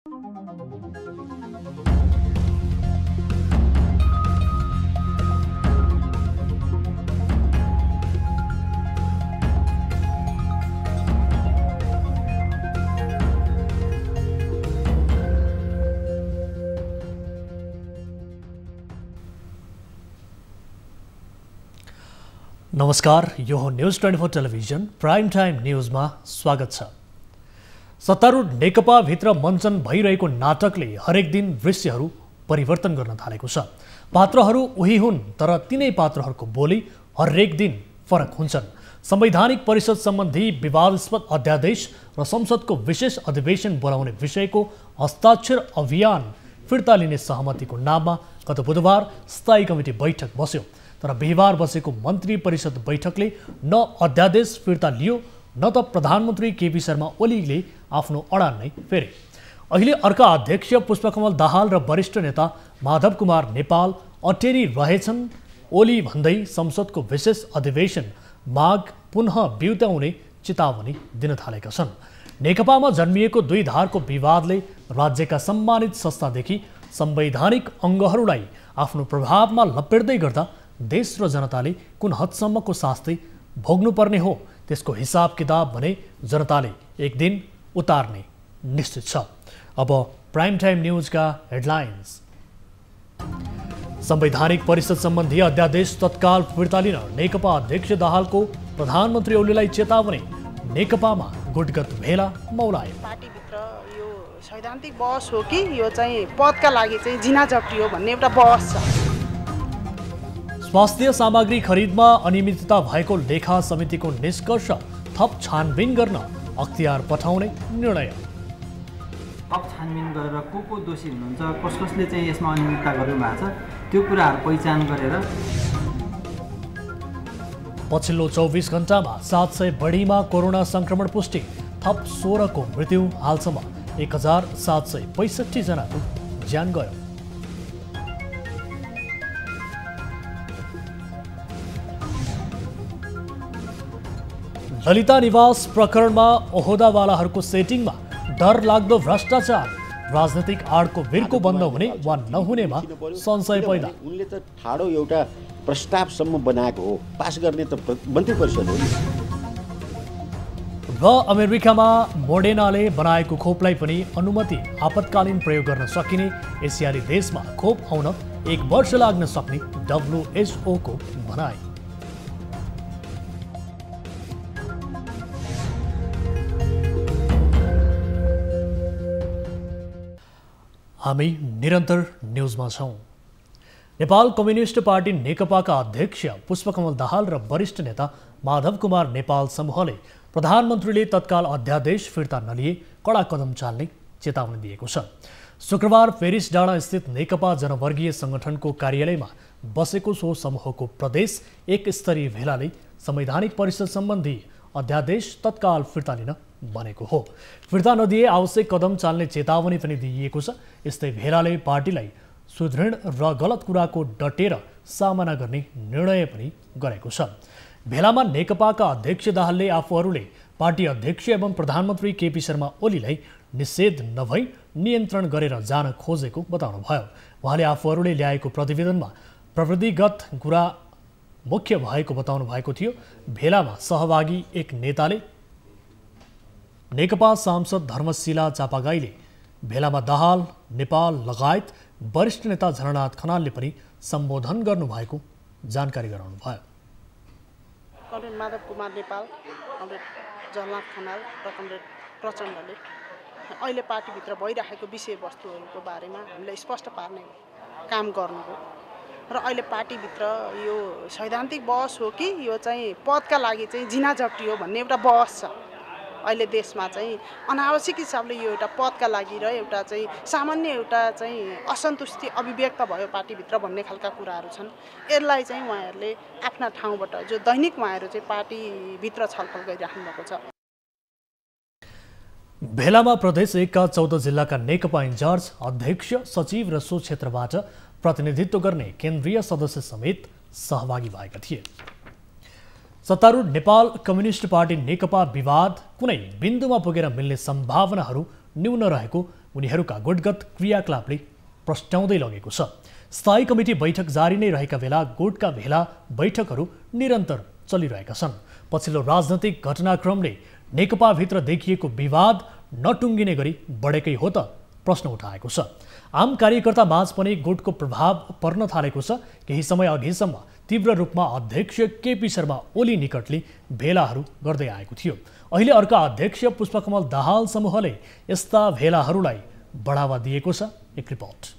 नमस्कार, यो हो न्यूज 24 टेलिभिजन प्राइम टाइम न्यूजमा स्वागत छ। सत्तारूढ नेकपा भित्र मञ्चन भइरहेको नाटकले हरेक दिन दृश्यहरू परिवर्तन गर्न थालेको छ। पात्रहरू उही हुन्, तर तिनै पात्रहरूको बोली हरेक दिन फरक हुन्छन्। संवैधानिक परिषद सम्बन्धी विवादास्पद अध्यादेश र संसदको विशेष अधिवेशन बोलाउने विषयको हस्ताक्षर अभियान फिर्ता लिने सहमतिको नाममा गत बुधबार स्थायी कमिटी बैठक बस्यो। तर बिहिबार बसेको मन्त्री परिषद बैठकले न अध्यादेश फिर्ता लियो न त प्रधानमन्त्री केपी शर्मा ओलीले आफ्नो अडान नै फेरे। अहिले अर्का अध्यक्ष पुष्पकमल दाहाल र वरिष्ठ नेता माधव कुमार नेपाल अटेरी रहेछन्। ओली भन्दै संसदको विशेष अधिवेशन माग पुनः बिउत्याउने चेतावनी दिन थालेका छन्। नेकपामा जन्मिएको दुई धारको विवादले राज्यका सम्मानित संस्थादेखि संवैधानिक अङ्गहरूलाई आफ्नो प्रभावमा लपेट्दै गर्दा देश र जनताले कुन हदसम्मको शास्ति भोग्नुपर्ने हो त्यसको हिसाब किताब भने जनताले एक दिन उतार्ने निश्चित छ। अब प्राइम टाइम न्यूजका हेडलाइन्स। संवैधानिक परिषद सम्बन्धी अध्यादेश तत्काल फिर्ता लिन नेकपा अध्यक्ष दाहालको प्रधानमन्त्री ओलीलाई चेतावनी। नेकपामा गुटगत भेला मौलायो। पार्टीभित्र यो सैद्धान्तिक बहस हो कि यो चाहिँ पदका लागि चाहिँ जिना जप्टी हो भन्ने एउटा बहस छ। स्वास्थ्य सामग्री खरिदमा अनियमितता भएको लेखा समितिको निष्कर्ष थप छानबिन गर्न अख्तियार पठाउने निर्णय। थप छानबिन गरेर को दोषी हुनुहुन्छ, कसले चाहिँ यसमा अनियमितता गर्नुभएको छ त्यो कुराहरू पहिचान गरेर पछिल्लो 24 घण्टामा 700 बढीमा कोरोना संक्रमण पुष्टि। थप 16 को मृत्यु। हालसम्म 1765 जनाको ज्यान गयो। ललिता निवास प्रकरणमा ओहदावालाहरूको सेटिङमा डर लाग्दो भ्रष्टाचार। राजनीतिक आडको बिर्को बन्द हुने वा नहुनेमा संशय पैदा। उनले त ठाडो एउटा प्रस्तावसम्म बनाएको हो, पास गर्ने त मन्त्री परिषद हो। र अमेरिकामा मोडेनाले बनाएको खोपलाई पनि अनुमति आपतकालीन प्रयोग गर्न सकिने। एसियाली देशमा खोप आउन 1 वर्ष लाग्न सक्ने WHO को भनाइ। हामी निरन्तर न्यूजमा छौं। नेपाल कम्युनिस्ट पार्टी नेकपाका अध्यक्ष पुष्पकमल दाहाल र वरिष्ठ नेता माधव कुमार नेपाल समूहले प्रधानमन्त्रीले तत्काल अध्यादेश फिर्ता नलिए कडा कदम चाल्ने चेतावनी दिएको छ। शुक्रबार पेरिस डाँडा स्थित नेकपा जनवर्गीय संगठनको कार्यालयमा बसेको सो समूहको प्रदेश एक स्तरीय भेलाले संवैधानिक परिषद सम्बन्धी अध्यादेश तत्काल फिर्ता लिन बनेको हो। फिर्ता नदिए आवश्यक कदम चाल्ने चेतावनी पनि दिइएको छ। यस्तै भेलाले पार्टीलाई सुदृढ र गलत कुराको डटेर सामना गर्ने निर्णय पनि गरेको छ। भेलामा नेकपाका अध्यक्ष दाहालले आफूहरूले पार्टी अध्यक्ष एवं प्रधानमन्त्री केपी शर्मा ओलीलाई निषेध नभई नियन्त्रण गरेर जान खोजेको बताउनुभयो। उहाँले आफूहरूले ल्याएको प्रतिवेदनमा प्रविधिगत कुरा मुख्य भएको बताउनु भएको थियो। भेलामा सहभागी एक नेताले नेकपा सांसद धर्मशिला चापागाईले भेलामा दाहाल, नेपाल लगायत वरिष्ठ नेता झलनाथ खनालले पनि सम्बोधन गर्नुभएको जानकारी गराउनुभयो। कमरेड माधव कुमार नेपाल, कमरेड झलनाथ खनाल र कमरेड प्रचण्डले अहिले पार्टीभित्र भइरहेको विषयवस्तुहरूको बारेमा हामीले स्पष्ट पार्ने काम गर्नुभयो। र अहिले पार्टीभित्र यो सैद्धान्तिक बहस हो कि यो चाहिँ पदका लागि चाहिँ जिना जप्टी हो भन्ने एउटा बहस छ। अहिले देशमा चाहिँ अनावश्यक हिसाबले यो एउटा पदका लागि र एउटा चाहिँ सामान्य एउटा चाहिँ असन्तुष्टि अभिव्यक्त भयो पार्टीभित्र भन्ने खालका कुराहरू छन्। यसलाई चाहिँ उहाँहरूले आफ्ना ठाउँबाट जो दैनिक उहाँहरू चाहिँ पार्टीभित्र छलफल गरिराख्नु भएको छ। भेलामा प्रदेश 1 का 14 जिल्लाका नेकपा इन्चार्ज, अध्यक्ष, सचिव र सो क्षेत्रबाट प्रतिनिधित्व गर्ने केन्द्रीय सदस्य समेत सहभागी भएका थिए। सत्तारूढ नेपाल कम्युनिस्ट पार्टी नेकपा विवाद कुनै बिन्दुमा पुगेर मिल्ने सम्भावनाहरू न्यून रहेको उनीहरूका गुटगत क्रियाकलापले प्रस्ट्याउँदै लगेको छ। स्थायी कमिटी बैठक जारी नै रहेका बेला गुटका भेला बैठकहरू निरन्तर चलिरहेका छन्। पछिल्लो राजनैतिक घटनाक्रमले नेकपाभित्र देखिएको विवाद नटुङ्गिने गरी बढेकै हो त प्रश्न उठाएको छ। आम कार्यकर्ता माझ पनि गुटको प्रभाव पर्न थालेको छ। केही समय अघिसम्म तीव्र रूपमा अध्यक्ष केपी शर्मा ओली निकटले भेलाहरू गर्दै आएको थियो। अहिले अर्का अध्यक्ष पुष्पकमल दाहाल समूहले यस्ता भेलाहरूलाई बढावा दिएको छ। एक रिपोर्ट।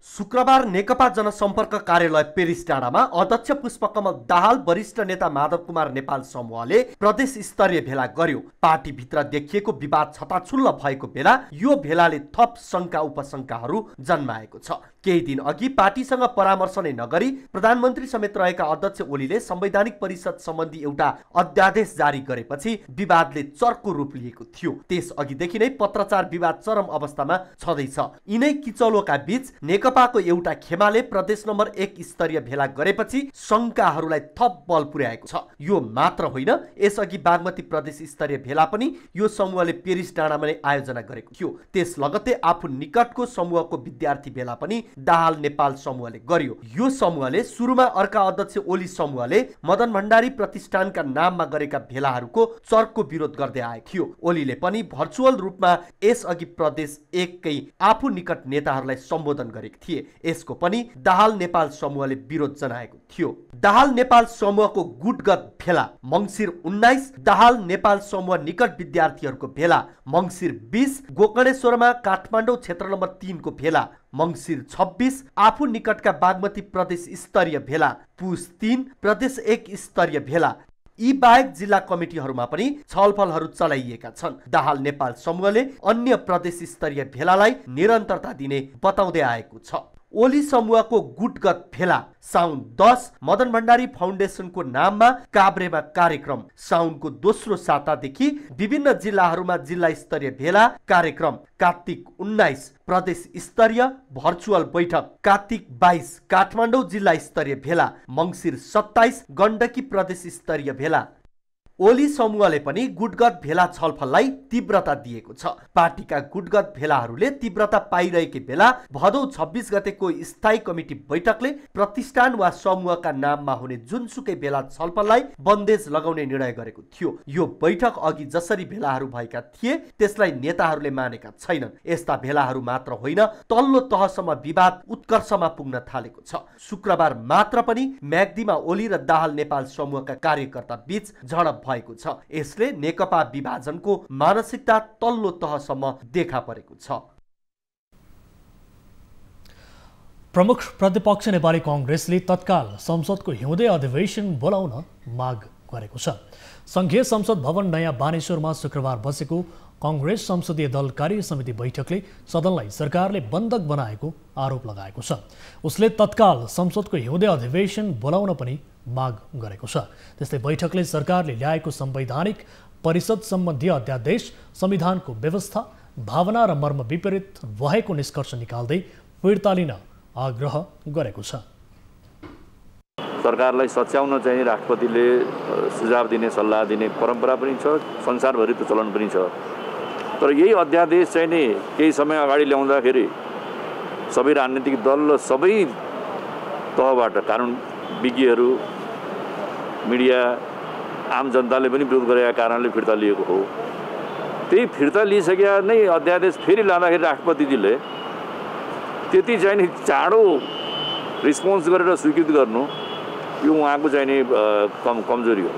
शुक्रबार नेकपा जनसम्पर्क कार्यालय पेरिस डाँडामा अध्यक्ष पुष्पकमल दाहाल, वरिष्ठ नेता माधव कुमार नेपाल समूहले प्रदेश स्तरीय भेला गर्यो। पार्टीभित्र देखिएको विवाद छताछुल्ल भएको बेला यो भेलाले थप शङ्का उपशङ्काहरू जन्माएको छ। केही दिन अघि पार्टीसँग परामर्श नै नगरी प्रधानमन्त्री समेत रहेका अध्यक्ष ओलीले संवैधानिक परिषद सम्बन्धी एउटा अध्यादेश जारी गरेपछि विवादले चर्को रूप लिएको थियो। त्यसअघिदेखि नै पत्रचार विवाद चरम अवस्थामा छँदैछ। यिनै किचलोका बीच नेकपाको एउटा खेमाले प्रदेश नम्बर 1 स्तरीय भेला गरेपछि शङ्काहरूलाई थप बल पुर्याएको छ। यो मात्र होइन, यसअघि बागमती प्रदेश स्तरीय भेला पनि यो समूहले पेरिस डाँडामा नै आयोजना गरेको थियो। त्यस लगत्तै आफू निकटको समूहको विद्यार्थी भेला पनि दाहाल नेपाल समूहले गर्यो। यो समूहले सुरुमा अर्का अध्यक्ष ओली समूहले मदन भण्डारी प्रतिष्ठानका नाममा गरेका भेलाहरूको चर्को विरोध गर्दै आएको थियो। ओलीले पनि भर्चुअल रूपमा यसअघि प्रदेश 1 कै आफू निकट नेताहरूलाई सम्बोधन गरेका थिए। यसको पनि दाहाल नेपाल समूहले विरोध जनाएको थियो। दाहाल नेपाल समूहको गुटगत भेला मङ्सिर 19, दाहाल नेपाल समूह निकट विद्यार्थीहरूको भेला मङ्सिर 20, गोकर्णेश्वरमा काठमाडौँ क्षेत्र नम्बर 3 को भेला मङ्सिर 26, आफू निकटका बागमती प्रदेश स्तरीय भेला पुस 3, प्रदेश 1 स्तरीय भेला। यी बाहेक जिल्ला कमिटीहरूमा पनि छलफलहरू चलाइएका छन्। दाहाल नेपाल समूहले अन्य प्रदेश स्तरीय भेलालाई निरन्तरता दिने बताउँदै आएको छ। ओली समूहको गुटगत भेला साउन 10 मदन भण्डारी फाउन्डेसनको नाममा काभ्रेमा कार्यक्रम। साउनको दोस्रो सातादेखि विभिन्न जिल्लाहरूमा जिल्ला स्तरीय भेला कार्यक्रम। कार्तिक 19 प्रदेश स्तरीय भर्चुअल बैठक। कार्तिक 22 काठमाडौँ जिल्ला स्तरीय भेला। मङ्सिर 27 गण्डकी प्रदेश स्तरीय भेला। ओली समूहले पनि गुटगत भेला छलफललाई तीव्रता दिएको छ। पार्टीका गुटगत भेलाहरूले तीव्रता पाइरहेकै बेला भदौ 26 गतेको स्थायी कमिटी बैठकले प्रतिष्ठान वा समूहका नाममा हुने जुनसुकै भेला छलफललाई बन्देज लगाउने निर्णय गरेको थियो। यो बैठक अघि जसरी भेलाहरू भएका थिए त्यसलाई नेताहरूले मानेका छैनन्। यस्ता भेलाहरू मात्र होइन, तल्लो तहसम्म विवाद उत्कर्षमा पुग्न थालेको छ। शुक्रबार मात्र पनि म्याग्दीमा ओली र दाहाल नेपाल समूहका कार्यकर्ता बीच झडप भएको छ। यसले नेकपा विभाजनको मानसिकता तल्लो तहसम्म देखा परेको छ। प्रमुख प्रतिपक्ष नेपाली कांग्रेसले तत्काल संसदको हिउँदे अधिवेशन बोलाउन माग गरेको छ। संघीय संसद भवन नयाँ बानेश्वरमा शुक्रबार बसेको कांग्रेस संसदीय दल कार्य समिति बैठकले सदनलाई सरकारले बन्धक बनाएको आरोप लगाएको छ। उसले तत्काल संसदको हिउँदे अधिवेशन बोलाउन पनि माग गरेको छ। त्यस्तै बैठकले सरकारले ल्याएको संवैधानिक परिषद सम्बन्धी अध्यादेश संविधानको व्यवस्था, भावना र मर्म विपरीत भएको निष्कर्ष निकाल्दै फिर्ता लिन आग्रह गरेको छ। सरकारलाई सच्याउन चाहिँ राष्ट्रपतिले सुझाव दिने, सल्लाह दिने परम्परा पनि छ, संसारभरि त चलन पनि छ। तर यही अध्यादेश चाहिँ नि केही समय अगाडि ल्याउँदाखेरि सबै राजनीतिक दल र सबै तहबाट कानुन विज्ञहरू, मिडिया, आम जनताले पनि विरोध गरेका कारणले फिर्ता लिएको हो। त्यही फिर्ता लिइसकेका नै अध्यादेश फेरि लाँदाखेरि राष्ट्रपतिजीले त्यति चाहिँ नि चाँडो रिस्पोन्स गरेर स्वीकृत गर्नु यो उहाँको चाहिँ नि कमजोरी हो।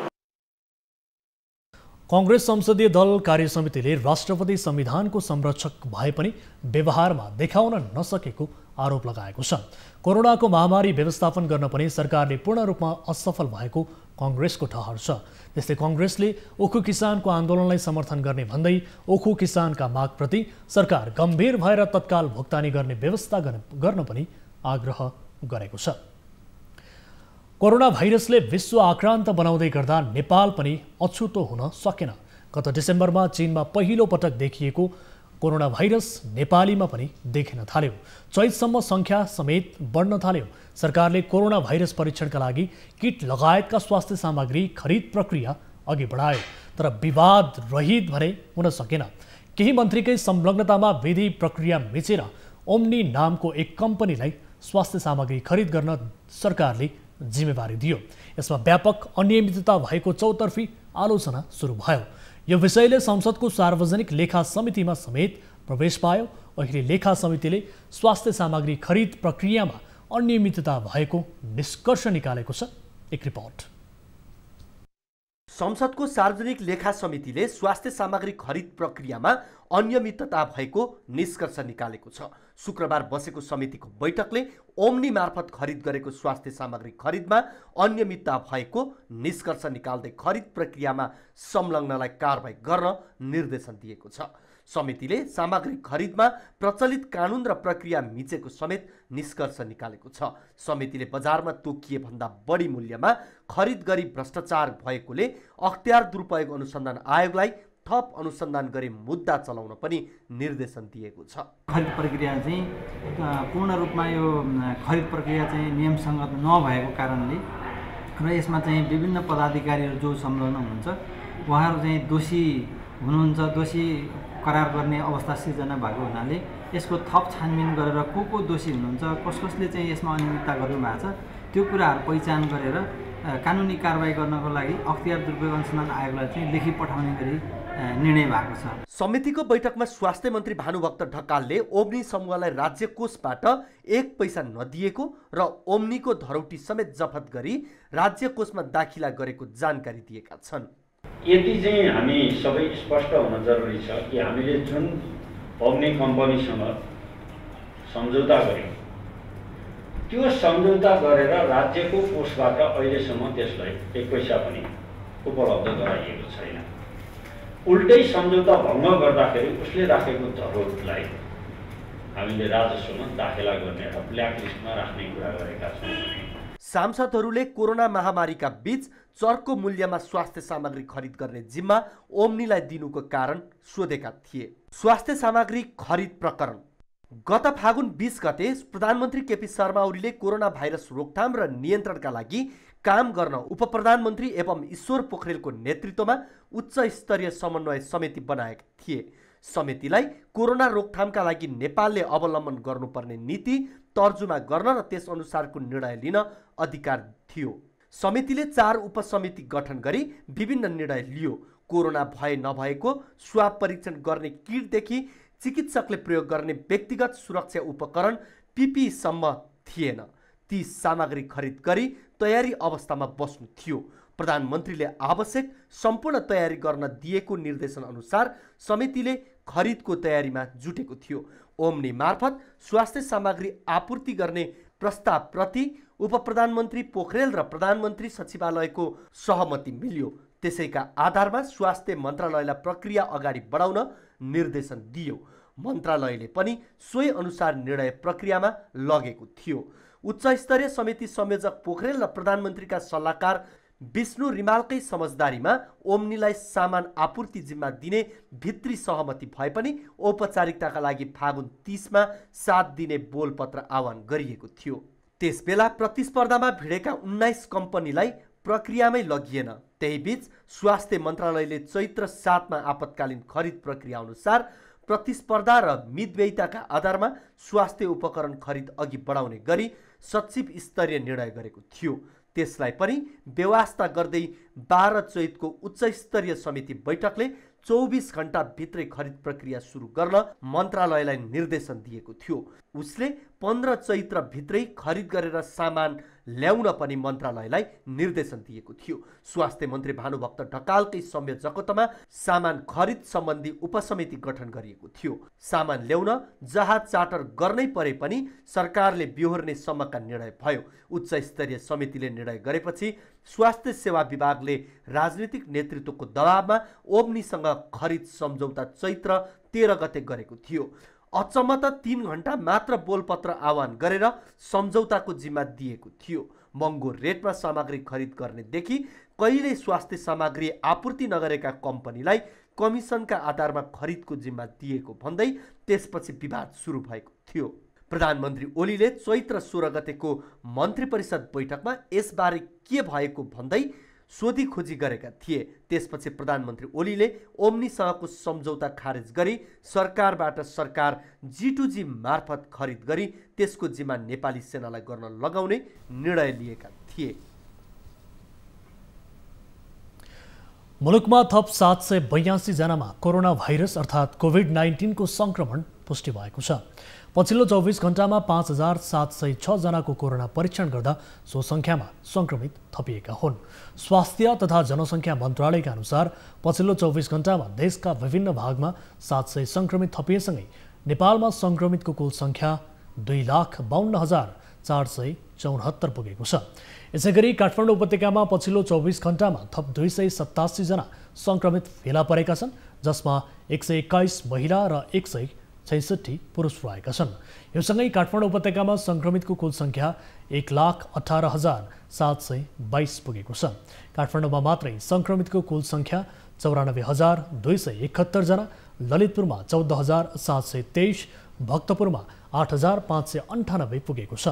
कांग्रेस संसदीय दल कार्य समितिले राष्ट्रपति संविधानको संरक्षक भए पनि व्यवहारमा देखाउन नसकेको आरोप लगाएको छ। कोरोनाको महामारी व्यवस्थापन गर्न पनि सरकारले पूर्ण रूपमा असफल भएको कांग्रेसको ठहर छ। त्यस्तै कांग्रेसले ओखु किसानको आन्दोलनलाई समर्थन गर्ने भन्दै ओखु किसानका मागप्रति सरकार गम्भीर भएर तत्काल भुक्तानी गर्ने व्यवस्था गर्न पनि आग्रह गरेको छ। कोरोना भाइरसले विश्व आक्रान्त बनाउँदै गर्दा नेपाल पनि अछुतो हुन सकेन। गत डिसेम्बरमा चीनमा पहिलो पटक देखिएको कोरोना भाइरस नेपालीमा पनि देखिन थाल्यो। चैतसम्म संख्या समेत बढ्न थाल्यो। सरकारले कोरोना भाइरस परीक्षणका लागि किट लगायतका स्वास्थ्य सामग्री खरिद प्रक्रिया अघि बढायो, तर विवाद रहित भने हुन सकेन। केही मन्त्रीकै संलग्नतामा विधि प्रक्रिया मिचेर ओम्नी नामको एक कम्पनीलाई स्वास्थ्य सामग्री खरिद गर्न सरकारले जिम्मेवारी दियो। यसमा व्यापक अनियमितता भएको चौतर्फी आलोचना सुरु भयो। यो विषयले संसदको सार्वजनिक लेखा समितिमा समेत प्रवेश पायो। अहिले लेखा समितिले स्वास्थ्य सामग्री खरिद प्रक्रियामा अनियमितता भएको निष्कर्ष निकालेको छ। एक रिपोर्ट। संसदको सार्वजनिक लेखा समितिले स्वास्थ्य सामग्री खरिद प्रक्रियामा अनियमितता भएको निष्कर्ष निकालेको छ। शुक्रबार बसेको समितिको बैठकले ओम्नी मार्फत खरिद गरेको स्वास्थ्य सामग्री खरिदमा अनियमितता भएको निष्कर्ष निकाल्दै खरिद प्रक्रियामा संलग्नलाई कारबाही गर्न निर्देशन दिएको छ। समितिले सामग्री खरिदमा प्रचलित कानुन र प्रक्रिया मिचेको समेत निष्कर्ष निकालेको छ। समितिले बजारमा तोकिए भन्दा बढी मूल्यमा खरिद गरी भ्रष्टाचार भएकोले अख्तियार दुरुपयोग अनुसन्धान आयोगलाई थप अनुसन्धान गरी मुद्दा चलाउन पनि निर्देशन दिएको छ। खरिद प्रक्रिया चाहिँ पूर्ण रूपमा यो खरिद प्रक्रिया चाहिँ नियमसङ्गत नभएको कारणले र यसमा चाहिँ विभिन्न पदाधिकारीहरू जो संलग्न हुनुहुन्छ उहाँहरू चाहिँ दोषी हुनुहुन्छ, दोषी करार गर्ने अवस्था सिर्जना भएको हुनाले यसको थप छानबिन गरेर को दोषी हुनुहुन्छ, कसले चाहिँ यसमा अनियमितता गर्नुभएको छ त्यो कुराहरू पहिचान गरेर कानुनी कारबाही गर्नको लागि अख्तियार दुरुपयोग अनुसन्धान आयोगलाई चाहिँ लेखी पठाउने गरी निर्णय भएको छ। समितिको बैठकमा स्वास्थ्य मन्त्री भानुभक्त ढकालले ओम्नी समूहलाई राज्य कोषबाट 1 पैसा नदिएको र ओम्नीको धरौटी समेत जफत गरी राज्य कोषमा दाखिला गरेको जानकारी दिएका छन्। यति चाहिँ हामी सबै स्पष्ट हुन जरुरी छ कि हामीले जुन ओम्नी कम्पनीसँग सम्झौता गर्यौं त्यो सम्झौता गरेर राज्यको कोषबाट अहिलेसम्म त्यसलाई 1 पैसा पनि उपलब्ध गराइएको छैन। उल्टै सम्झौता भङ्ग गर्दाखेरि उसले राखेको धरोहरलाई हामीले राजस्वमा दाखिला गर्ने र ब्ल्याकलिस्टमा राख्ने कुरा गरेका छौँ। सांसदहरूले कोरोना महामारीका बीच चर्को मूल्यमा स्वास्थ्य सामग्री खरिद गर्ने जिम्मा ओम्नीलाई दिनुको कारण सोधेका थिए। स्वास्थ्य सामग्री खरिद प्रकरण गत फागुन 20 गते प्रधानमन्त्री केपी शर्मा ओलीले कोरोना भाइरस रोकथाम र नियन्त्रणका लागि काम गर्न उपप्रधानमन्त्री एवं ईश्वर पोखरेलको नेतृत्वमा उच्च स्तरीय समन्वय समिति बनाएका थिए। समितिलाई कोरोना रोकथामका लागि नेपालले अवलम्बन गर्नुपर्ने नीति तर्जुमा गर्न र त्यसअनुसारको निर्णय लिन अधिकार थियो। समितिले 4 उपसमिति गठन गरी विभिन्न निर्णय लियो। कोरोना भए नभएको स्वाब परीक्षण गर्ने किटदेखि चिकित्सकले प्रयोग गर्ने व्यक्तिगत सुरक्षा उपकरण PPE सम्म थिएन। ती सामग्री खरिद गरी तयारी अवस्थामा बस्नु थियो। प्रधानमन्त्रीले आवश्यक सम्पूर्ण तयारी गर्न दिएको निर्देशन अनुसार समितिले खरिदको तयारीमा जुटेको थियो। ओम्नी मार्फत स्वास्थ्य सामग्री आपूर्ति गर्ने प्रस्तावप्रति उपप्रधानमन्त्री पोखरेल र प्रधानमन्त्री सचिवालयको सहमति मिल्यो। त्यसैका आधारमा स्वास्थ्य मन्त्रालयलाई प्रक्रिया अगाडि बढाउन निर्देशन दियो। मन्त्रालयले पनि सोही अनुसार निर्णय प्रक्रियामा लगेको थियो। उच्च स्तरीय समिति संयोजक पोखरेल र प्रधानमन्त्रीका सल्लाहकार विष्णु रिमालकै समझदारीमा ओम्नीलाई सामान आपूर्ति जिम्मा दिने भित्री सहमति भए पनि औपचारिकताका लागि फागुन 30 मा 7 दिने बोलपत्र आह्वान गरिएको थियो। त्यसबेला प्रतिस्पर्धामा भिडेका 19 कम्पनीलाई प्रक्रियामै लगिएन। त्यहीबीच स्वास्थ्य मन्त्रालयले चैत्र 7 मा आपतकालीन खरिद प्रक्रिया अनुसार प्रतिस्पर्धा र मितव्ययिताका आधारमा स्वास्थ्य उपकरण खरिद अघि बढाउने गरी सचिव स्तरीय निर्णय गरेको थियो। त्यसलाई पनि व्यवस्था गर्दै 12 चैतको उच्च स्तरीय समिति बैठकले 24 घण्टा भित्रै खरिद प्रक्रिया सुरु गर्न मन्त्रालयलाई निर्देशन दिएको थियो। उसले 15 चैत्र भित्रै खरिद गरेर सामान ल्याउन पनि मन्त्रालयलाई निर्देशन दिएको थियो। स्वास्थ्य मन्त्री भानुभक्त ढकालकै संयोजकत्वमा सामान खरिद सम्बन्धी उपसमिति गठन गरिएको थियो। सामान ल्याउन जहाज चार्टर गर्नै परे पनि सरकारले बिहोर्ने सम्मका निर्णय भयो। उच्च स्तरीय समितिले निर्णय गरेपछि स्वास्थ्य सेवा विभागले राजनीतिक नेतृत्वको दबावमा ओम्नीसँग खरिद सम्झौता चैत्र 13 गते गरेको थियो। अचम्म त 3 घण्टा मात्र बोलपत्र आह्वान गरेर सम्झौताको जिम्मा दिएको थियो। महँगो रेटमा सामग्री खरिद गर्नेदेखि कहिल्यै स्वास्थ्य सामग्री आपूर्ति नगरेका कम्पनीलाई कमिसनका आधारमा खरिदको जिम्मा दिएको भन्दै त्यसपछि विवाद सुरु भएको थियो। प्रधानमन्त्री ओलीले चैत्र 16 गतेको मन्त्री परिषद बैठकमा यसबारे के भएको भन्दै सोधी खोजी गरेका थिए। त्यसपछि प्रधानमन्त्री ओलीले ओम्नीसँगको सम्झौता खारेज गरी सरकारबाट सरकार G2G मार्फत खरिद गरी त्यसको जिम्मा नेपाली सेनालाई गर्न लगाउने निर्णय लिएका थिए। मुलुकमा थप 782 जनामा कोरोना भाइरस अर्थात् कोभिड-19 को संक्रमण पुष्टि भएको छ। पछिल्लो 24 घण्टामा 5706 जनाको कोरोना परीक्षण गर्दा सो संख्यामा संक्रमित थपिएका हुन्। स्वास्थ्य तथा जनसङ्ख्या मन्त्रालयका अनुसार पछिल्लो 24 घण्टामा देशका विभिन्न भागमा 700 संक्रमित थपिएसँगै नेपालमा संक्रमितको कुल संख्या 2,52,474 पुगेको छ। यसैगरी काठमाडौँ उपत्यकामा पछिल्लो 24 घण्टामा थप 287 जना संक्रमित फेला परेका छन्, जसमा 121 महिला र 166 पुरुष रहेका छन्। यो सँगै काठमाडौँ उपत्यकामा संक्रमितको कुल संख्या 1,18,722 पुगेको छ। काठमाडौँमा मात्रै संक्रमितको कुल संख्या 94,271 जना, ललितपुरमा 14,723, भक्तपुरमा 8,598 पुगेको छ।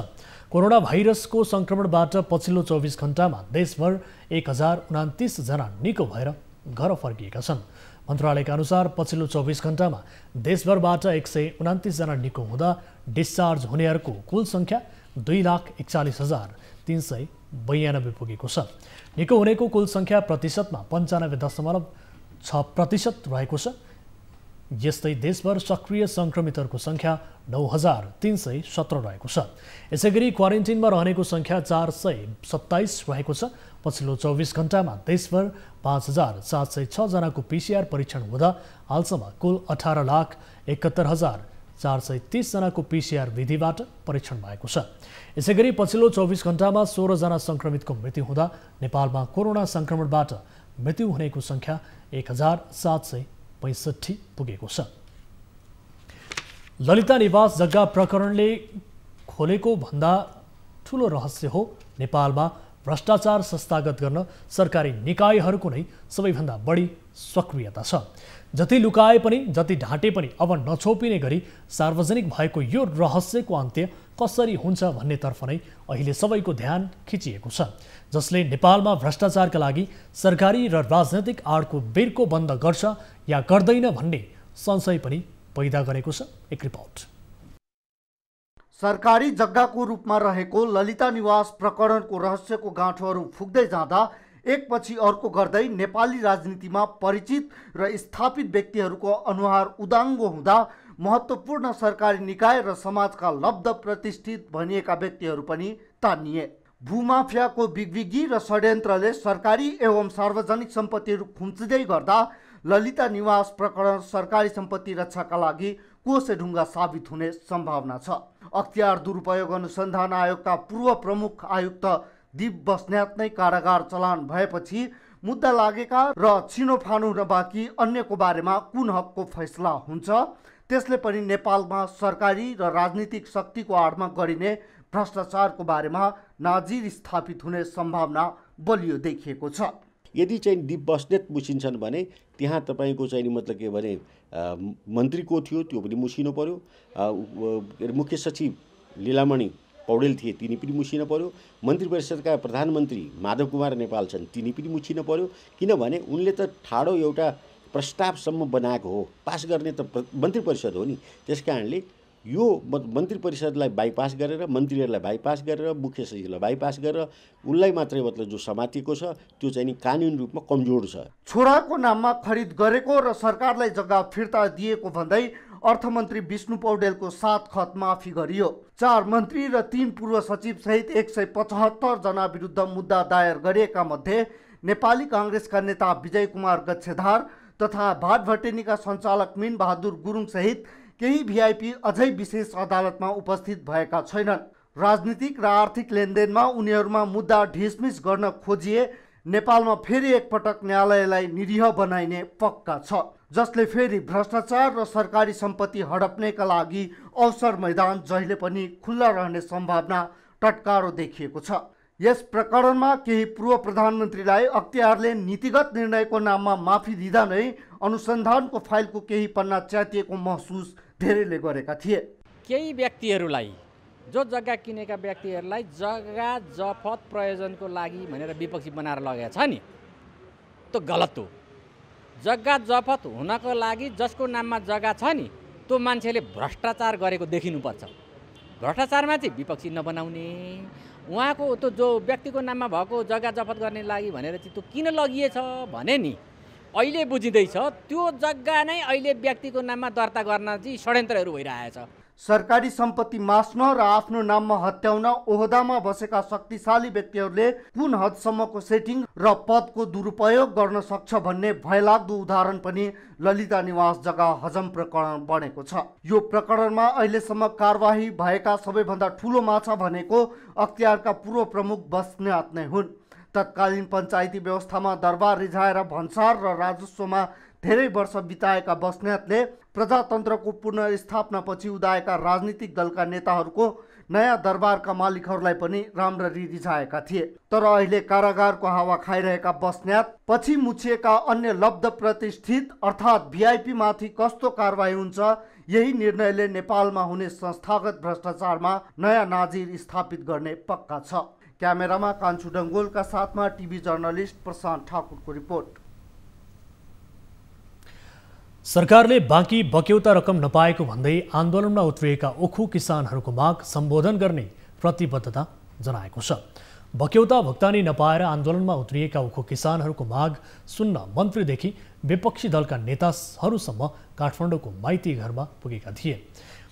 कोरोना भाइरसको संक्रमणबाट पछिल्लो 24 घण्टामा देशभर 1,029 जना निको भएर घर फर्किएका छन्। मन्त्रालयका अनुसार पछिल्लो 24 घण्टामा देशभरबाट 129 जना निको हुँदा डिस्चार्ज हुनेहरूको कुल संख्या 2,41,392 पुगेको छ। निको हुनेको कुल संख्या प्रतिशतमा 95.6% रहेको छ। यस्तै देशभर सक्रिय संक्रमितहरूको संख्या 9,317 रहेको छ। यसैगरी क्वारेन्टिनमा रहनेको संख्या 427 रहेको छ। पछिल्लो 24 घण्टामा देशभर 5,706 जनाको PCR परीक्षण हुँदा हालसम्म कुल 18,71,430 जनाको PCR विधिबाट परीक्षण भएको छ। यसैगरी पछिल्लो 24 घण्टामा 16 जना संक्रमितको मृत्यु हुँदा नेपालमा कोरोना संक्रमणबाट मृत्यु हुनेको संख्या 1,765 पुगेको छ। ललिता निवास जग्गा प्रकरणले खोलेको भन्दा ठूलो रहस्य हो नेपालमा भ्रष्टाचार संस्थागत गर्न सरकारी निकायहरूको नै सबैभन्दा बढी सक्रियता छ। जति लुकाए पनि जति ढाँटे पनि अब नछोपिने गरी सार्वजनिक भएको यो रहस्यको अन्त्य कसरी हुन्छ भन्नेतर्फ नै अहिले सबैको ध्यान खिचिएको छ, जसले नेपालमा भ्रष्टाचारका लागि सरकारी र राजनैतिक आडको बिर्को बन्द गर्छ या गर्दैन भन्ने संशय पनि पैदा गरेको छ। एक रिपोर्ट। सरकारी जग्गाको रूपमा रहेको ललिता निवास प्रकरणको रहस्यको गाँठोहरू फुक्दै जाँदा एकपछि अर्को गर्दै नेपाली राजनीतिमा परिचित र स्थापित व्यक्तिहरूको अनुहार उदाङ्गो हुँदा महत्त्वपूर्ण सरकारी निकाय र समाजका लब्ध प्रतिष्ठित भनिएका व्यक्तिहरू पनि तानिए। भूमाफियाको बिगबिगी र षड्यन्त्रले सरकारी एवं सार्वजनिक सम्पत्तिहरू खुम्चिँदै गर्दा ललिता निवास प्रकरण सरकारी सम्पत्ति रक्षाका लागि कोसेढुङ्गा साबित हुने सम्भावना छ। अख्तियार दुरुपयोग अनुसन्धान आयोगका पूर्व प्रमुख आयुक्त दीप बस्नेत नै कारागार चलान भएपछि मुद्दा लागेका र छिनोफानो नबाँकी अन्यको बारेमा कुन हकको फैसला हुन्छ, त्यसले पनि नेपालमा सरकारी र राजनीतिक शक्तिको आडमा गरिने भ्रष्टाचारको बारेमा नाजिर स्थापित हुने सम्भावना बलियो देखिएको छ। यदि चाहिँ दीप बस्नेत मुसिन्छन् भने त्यहाँ तपाईँको चाहिँ मतलब के भने मन्त्री को थियो त्यो पनि मुसिनु पर्यो, मुख्य सचिव लीलामणि पौडेल थिए तिनी पनि मुसिन पर्यो, मन्त्री परिषदका प्रधानमन्त्री माधव कुमार नेपाल छन् तिनी पनि मुसिन पर्यो। किनभने उनले त ठाडो एउटा प्रस्तावसम्म बनाएको हो, पास गर्ने त मन्त्री परिषद हो नि। त्यस कारणले यो मन्त्री परिषदलाई बाइपास गरेर, मन्त्रीहरूलाई बाइपास गरेर, मुख्य सचिवलाई बाइपास गरेर उनलाई मात्रै मतलब जो समातिएको छ त्यो चाहिँ नि कानुनी रूपमा कमजोर छ। छोराको नाममा खरिद गरेको र सरकारलाई जग्गा फिर्ता दिएको भन्दै अर्थमन्त्री विष्णु पौडेलको 7 खत माफी गरियो। 4 मन्त्री र 3 पूर्व सचिव सहित 175 जना विरुद्ध मुद्दा दायर गरिएका मध्ये नेपाली काङ्ग्रेसका नेता विजय कुमार गच्छेदार तथा भाटभटेनीका सञ्चालक मीन बहादुर गुरुङ सहित केही भिआइपी अझै विशेष अदालतमा उपस्थित भएका छैनन्। राजनीतिक र आर्थिक लेनदेनमा उनीहरूमा मुद्दा ढिसमिस गर्न खोजिए नेपालमा फेरि एकपटक न्यायालयलाई निरीह बनाइने पक्का छ, जसले फेरि भ्रष्टाचार र सरकारी सम्पत्ति हडप्नेका लागि अवसर मैदान जहिले पनि खुल्ला रहने सम्भावना टटकारो देखिएको छ। यस प्रकरणमा केही पूर्व प्रधानमन्त्रीलाई अख्तियारले नीतिगत निर्णयको नाममा माफी दिँदा नै अनुसन्धानको फाइलको केही पन्ना च्यातिएको महसुस धेरैले गरेका थिए। केही व्यक्तिहरूलाई जो जग्गा किनेका व्यक्तिहरूलाई जग्गा जफत प्रयोजनको लागि भनेर विपक्षी बनाएर लगेको छ नि, त्यो गलत हो। जग्गा जफत हुनको लागि जसको नाममा जग्गा छ नि त्यो मान्छेले भ्रष्टाचार गरेको देखिनुपर्छ। भ्रष्टाचारमा चाहिँ विपक्षी नबनाउने, उहाँको त्यो जो व्यक्तिको नाममा भएको जग्गा जफत गर्ने लागि भनेर चाहिँ त्यो किन लगिएछ भने नि अहिले बुझिँदैछ। त्यो जग्गा नै अहिले व्यक्तिको नाममा दर्ता गर्न चाहिँ षड्यन्त्रहरू भइरहेछ। सरकारी सम्पत्ति मास्न र आफ्नो नाममा हत्याउन ओहदामा बसेका शक्तिशाली व्यक्तिहरूले कुन हदसम्मको सेटिङ र पदको दुरुपयोग गर्न सक्छ भन्ने भयलाग्दो उदाहरण पनि ललिता निवास जग्गा हजम प्रकरण बनेको छ। यो प्रकरणमा अहिलेसम्म कारवाही भएका सबैभन्दा ठुलो माछा भनेको अख्तियारका पूर्व प्रमुख बस्नेत नै हुन्। तत्कालीन पञ्चायती व्यवस्थामा दरबार रिझाएर भन्सार र राजस्वमा धेरै वर्ष बिताएका बस्नेतले प्रजातन्त्रको पुनर्स्थापनापछि उदाएका राजनीतिक दलका नेताहरूको नयाँ दरबारका मालिकहरूलाई पनि राम्ररी रिझाएका थिए। तर अहिले कारागारको हावा खाइरहेका बस्नेत पछि मुछिएका अन्य लब्ध प्रतिष्ठित अर्थात् भिआइपी माथि कस्तो कारवाही हुन्छ, यही निर्णयले नेपालमा हुने संस्थागत भ्रष्टाचारमा नयाँ नाजिर स्थापित गर्ने पक्का छ। क्यामेरामा कान्छु डङ्गोलका साथमा टिभी जर्नलिस्ट प्रशान्त ठाकुरको रिपोर्ट। सरकारले बाँकी बक्यौता रकम नपाएको भन्दै आन्दोलनमा उत्रिएका उखु किसानहरूको माग सम्बोधन गर्ने प्रतिबद्धता जनाएको छ। बक्यौता भुक्तानी नपाएर आन्दोलनमा उत्रिएका उखु किसानहरूको माग सुन्न मन्त्रीदेखि विपक्षी दलका नेताहरूसम्म काठमाडौँको माइती घरमा पुगेका थिए।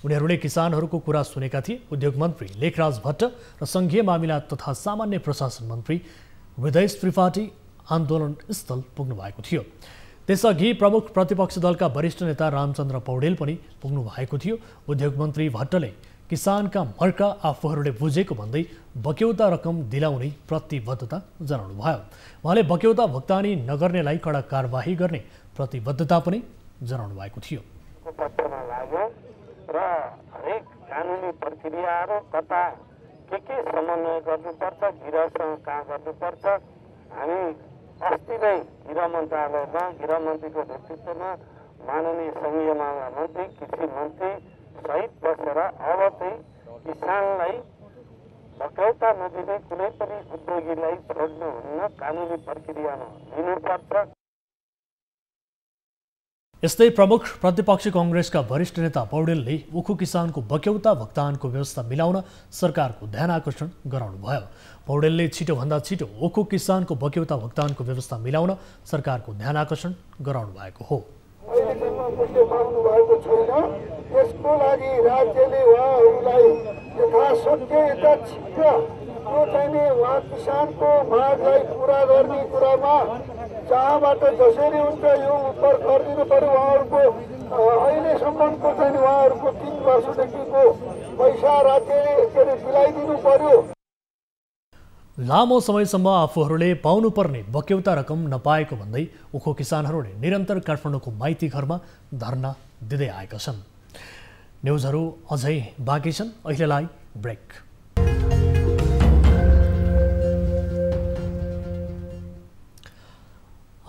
उनीहरूले किसानहरूको कुरा सुनेका थिए। उद्योग मन्त्री लेखराज भट्ट र सङ्घीय मामिला तथा सामान्य प्रशासन मन्त्री हृदयेश त्रिपाठी आन्दोलन स्थल पुग्नु भएको थियो। त्यसअघि प्रमुख प्रतिपक्ष दलका वरिष्ठ नेता रामचन्द्र पौडेल पनि पुग्नु भएको थियो। उद्योग मन्त्री भट्टले किसानका मर्का आफूहरूले बुझेको भन्दै बक्यौता रकम दिलाउने प्रतिबद्धता जनाउनु भयो। उहाँले बक्यौता भुक्तानी नगर्नेलाई कडा कारवाही गर्ने प्रतिबद्धता पनि जनाउनु भएको थियो। र हरेक कानुनी प्रक्रियाहरू कता के समन्वय गर्नुपर्छ, गृहसँग कहाँ गर्नुपर्छ। हामी अस्ति नै गृह मन्त्रालयमा गृह मन्त्रीको नेतृत्वमा माननीय सङ्घीय मामला मन्त्री, कृषि मन्त्री सहित बसेर अब चाहिँ किसानलाई बक्यौता नदिने कुनै पनि उद्योगीलाई छोड्नुहुन्न, कानुनी प्रक्रियामा लिनुपर्छ। यस्तै प्रमुख प्रतिपक्षी कांग्रेसका वरिष्ठ नेता पौडेलले उखु किसानको बक्यौता भुक्तानको व्यवस्था मिलाउन सरकारको ध्यान आकर्षण गराउनुभयो। पौडेलले छिटोभन्दा छिटो उखु किसानको बक्यौता भुक्तानको व्यवस्था मिलाउन सरकारको ध्यान आकर्षण गराउनु भएको हो। अहिलेसम्म मूल्य पाउनु भएको छैन। यसको लागि राज्यले उहाँहरूलाई यथाशक्य यथाशीघ्र त्यो चाहिँ उहाँ किसानको मागलाई पुरा गर्ने कुरामा जहाँबाट जसरी हुन्छ यो उपर गरिदिनु पर्यो। उहाँहरूको अहिलेसम्मको चाहिँ उहाँहरूको 3 वर्षदेखिको पैसा राज्यले दिलाइदिनु पर्यो। लामो समयसम्म आफूहरूले पाउनुपर्ने बक्यौता रकम नपाएको भन्दै उखु किसानहरूले निरन्तर काठमाडौँको माइती घरमा धरना दिँदै आएका छन्। न्युजहरू अझै बाँकी छन्, अहिलेलाई ब्रेक।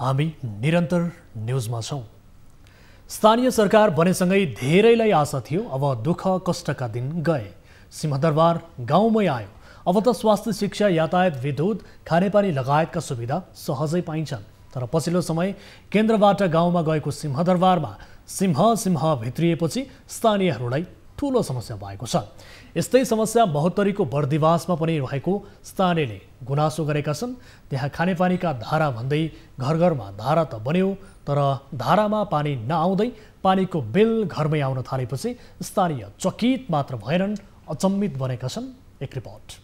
हामी निरन्तर न्युजमा छौँ। स्थानीय सरकार बनेसँगै धेरैलाई आशा थियो अब दुःख कष्टका दिन गए। सिंहदरबार गाउँमै आयो। अब त स्वास्थ्य, शिक्षा, यातायात, विद्युत, खानेपानी लगायतका सुविधा सहजै पाइन्छन्। तर पछिल्लो समय केन्द्रबाट गाउँमा गएको सिंहदरबारमा सिंह भित्रिएपछि स्थानीयहरूलाई ठूलो समस्या भएको छ। यस्तै समस्या महोत्तरीको बर्दिवासमा पनि रहेको स्थानीयले गुनासो गरेका छन्। त्यहाँ खानेपानीका धारा भन्दै घर घरमा धारा त बन्यो, तर धारामा पानी नआउँदै पानीको बिल घरमै आउन थालेपछि स्थानीय चकित मात्र भएनन्, अचम्मित बनेका छन्। एक रिपोर्ट।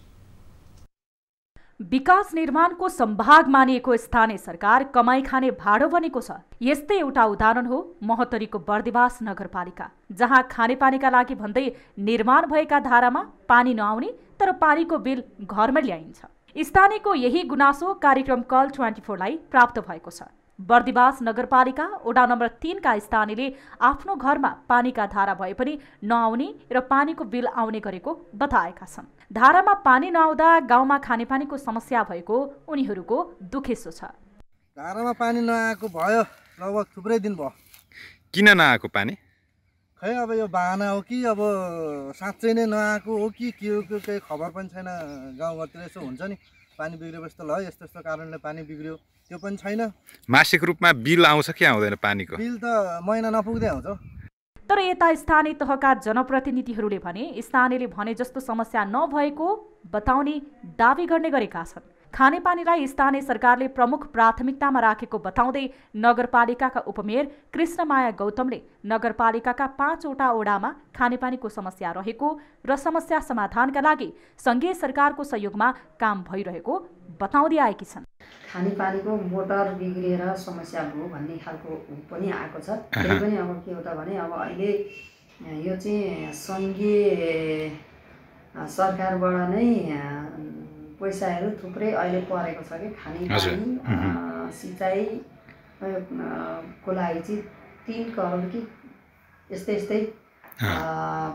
विकास निर्माणको सम्भाग मानिएको स्थानीय सरकार कमाई खाने भाडो बनेको छ। यस्तै एउटा उदाहरण हो महोत्तरीको बर्दिवास नगरपालिका, जहाँ खानेपानीका लागि भन्दै निर्माण भएका धारामा पानी नआउने तर पानीको बिल घरमै ल्याइन्छ। स्थानीयको यही गुनासो कार्यक्रम कल 24लाई प्राप्त भएको छ। बर्दिवास नगरपालिका वडा नम्बर 3 का स्थानीयले आफ्नो घरमा पानीका धारा भए पनि नआउने र पानीको बिल आउने गरेको बताएका छन्। धारामा पानी नआउँदा गाउँमा खानेपानीको समस्या भएको उनीहरूको दुखेसो छ। धारामा पानी नआएको भयो लगभग थुप्रै दिन भयो। किन नआएको पानी? खै अब यो बाहना हो कि अब साँच्चै नै नआएको हो कि के हो केही खबर पनि छैन। गाउँघरतिर यसो हुन्छ नि पानी बिग्रेपछि त ल यस्तो यस्तो कारणले पानी बिग्रियो त्यो पनि छैन। मासिक रूपमा बिल आउँछ कि आउँदैन पानीको? बिल त महिना नपुग्दै आउँछ। तर यता स्थानीय तहका जनप्रतिनिधिहरूले भने स्थानीयले भने जस्तो समस्या नभएको बताउने दावी गर्ने गरेका छन्। खानेपानीलाई स्थानीय सरकारले प्रमुख प्राथमिकतामा राखेको बताउँदै नगरपालिकाका उपमेयर कृष्णमाया गौतमले नगरपालिकाका 5वटा वडामा खानेपानीको समस्या रहेको र समस्या समाधानका लागि सङ्घीय सरकारको सहयोगमा काम भइरहेको बताउँदै आएकी छन्। खानेपानीको मोटर बिग्रिएर समस्या भयो भन्ने खालको पनि आएको छ। त्यही पनि अब के हो त भने अब अहिले यो चाहिँ सङ्घीय सरकारबाट नै पैसाहरू थुप्रै अहिले परेको छ कि खानेपानी सिँचाइको लागि चाहिँ 3 करोड कि यस्तै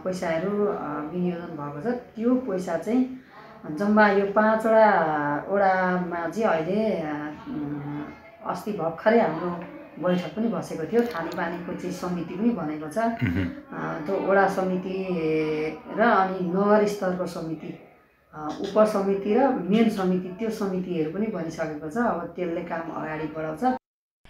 पैसाहरू विनियोजन भएको छ। त्यो पैसा चाहिँ जम्मा यो 5वटा वडामा चाहिँ अहिले अस्ति भर्खरै हाम्रो बैठक पनि बसेको थियो। खानेपानीको चाहिँ समिति पनि बनेको छ। त्यो वडा समिति र अनि नगर स्तरको समिति, उपसमिति र मेन समिति, त्यो समितिहरू पनि बनिसकेको छ। अब त्यसले काम अगाडि बढाउँछ।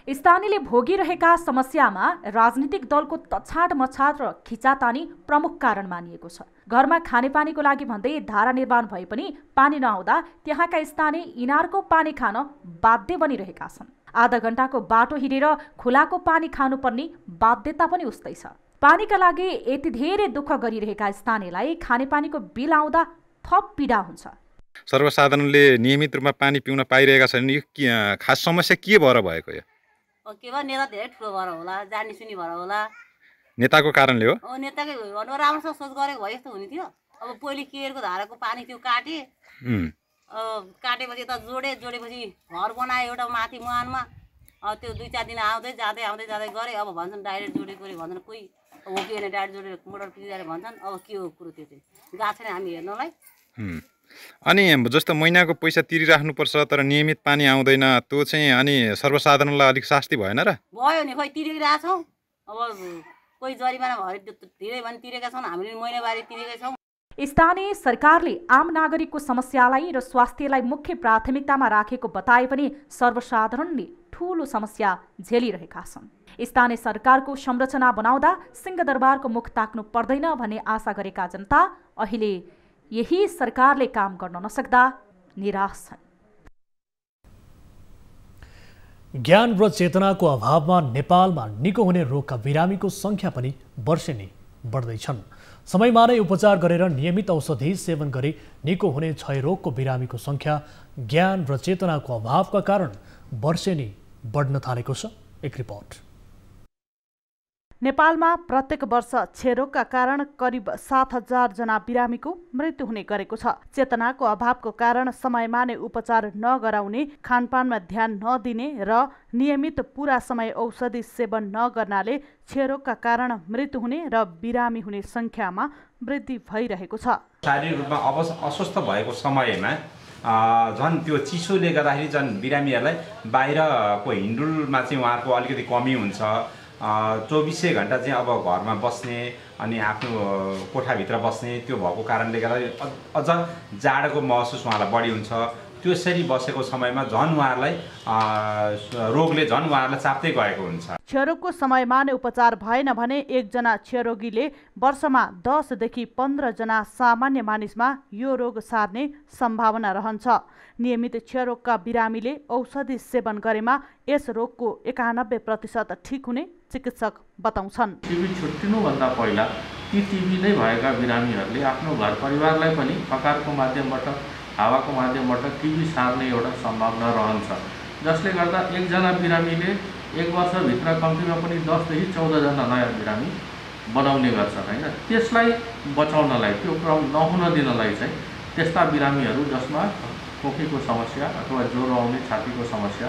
स्थानीयले भोगिरहेका समस्यामा राजनीतिक दलको तछाड मछाड र खिचातानी प्रमुख कारण मानिएको छ। घरमा खानेपानीको लागि भन्दै धारा निर्माण भए पनि पानी नआउँदा त्यहाँका स्थानीय इनारको पानी खान बाध्य बनिरहेका छन्। आधा घण्टाको बाटो हिँडेर खोलाको पानी खानुपर्ने बाध्यता पनि उस्तै छ। पानीका लागि यति धेरै दुःख गरिरहेका स्थानीयलाई खानेपानीको बिल आउँदा थप पीडा हुन्छ। सर्वसाधारणले नियमित रूपमा पानी पिउन पाइरहेका छैनन्। यो खास समस्या के भएर भएको? यो के भयो, नेता धेरै ठुलो भएर होला, जानी सुनी भएर होला। नेताको कारणले हो? नेताकै राम्रोसँग सोच गरेको भए यस्तो हुने थियो। अब पहिले केयरको धाराको पानी त्यो काटे, काटेपछि यता जोडेपछि घर बनायो एउटा माथि मुहानमा। त्यो 2-4 दिन आउँदै जाँदै गरे। अब भन्छन् डाइरेक्ट जोडेको भन्छन्, कोही हो कि होइन डाइरेक्ट जोडेर मोटर पिजाले भन्छन्। अब के हो कुरो त्यो चाहिँ गएको छैन हामी हेर्नलाई। अनि जस्तो महिनाको पैसा तिरिराख्नुपर्छ तर नियमित पानी आउँदैन, त्यो चाहिँ अनि सर्वसाधारणलाई अलिक शास्ति भएन र? भयो नि, खोइ तिरिरहेछौँ। अब कोही जरिमाना भयो धेरै भने तिरेका छौँ, हामीले महिनावारी तिरेकै छौँ। स्थानीय सरकारले आम नागरिकको समस्यालाई र स्वास्थ्यलाई मुख्य प्राथमिकतामा राखेको बताए पनि सर्वसाधारणले ठूलो समस्या झेलिरहेका छन्। स्थानीय सरकारको संरचना बनाउँदा सिंहदरबारको मुख ताक्नु पर्दैन भन्ने आशा गरेका जनता अहिले यही सरकारले काम गर्न नसक्दा निराश छन्। ज्ञान र चेतनाको अभावमा नेपालमा निको हुने रोगका बिरामीको संख्या पनि वर्षेनी बढ्दैछन्। समयमा नै उपचार गरेर नियमित औषधि सेवन गरी निको हुने क्षयरोगको बिरामीको संख्या ज्ञान र चेतनाको अभावका कारण वर्षेनी बढ्न थालेको छ। एक रिपोर्ट। नेपालमा प्रत्येक वर्ष क्षयरोगका कारण करिब 7,000 जना बिरामीको मृत्यु हुने गरेको छ। चेतनाको अभावको कारण समयमा नै उपचार नगराउने, खानपानमा ध्यान नदिने र नियमित पूरा समय औषधि सेवन नगर्नाले क्षयरोगका कारण मृत्यु हुने र बिरामी हुने संख्यामा वृद्धि भइरहेको छ। शारीरिक रूपमा अस्वस्थ भएको समयमा झन् त्यो चिसोले गर्दाखेरि झन् बिरामीहरूलाई बाहिरको हिँडुलमा चाहिँ उहाँहरूको अलिकति कमी हुन्छ। 24 घण्टा चाहिँ अब घरमा बस्ने अनि आफ्नो कोठाभित्र बस्ने त्यो भएको कारणले गर्दा अझ जाडोको महसुस उहाँलाई बढी हुन्छ। त्यसरी बसेको समयमा झन् उहाँहरूलाई रोगले झन् उहाँहरूलाई चाप्दै गएको हुन्छ। क्षयरोगको समयमा नै उपचार भएन भने 1 जना क्षयरोगीले वर्षमा 10 देखि 15 जना सामान्य मानिसमा यो रोग सार्ने सम्भावना रहन्छ। नियमित क्षयरोगका बिरामीले औषधि सेवन गरेमा यस रोगको 91% ठिक हुने चिकित्सक बताउँछन्। टिबी छुट्टिनुभन्दा पहिला ती टिबी नै भएका बिरामीहरूले आफ्नो घर परिवारलाई पनि खकारको माध्यमबाट, हावाको माध्यमबाट टिबी सार्ने एउटा सम्भावना रहन्छ, जसले गर्दा 1 जना बिरामीले 1 वर्षभित्र कम्तीमा पनि 10 देखि 14 जना नयाँ बिरामी बनाउने गर्छन् हैन। त्यसलाई बचाउनलाई, त्यो क्रम नहुन दिनलाई चाहिँ त्यस्ता बिरामीहरू जसमा खोकीको समस्या अथवा ज्वरो आउने, छातीको समस्या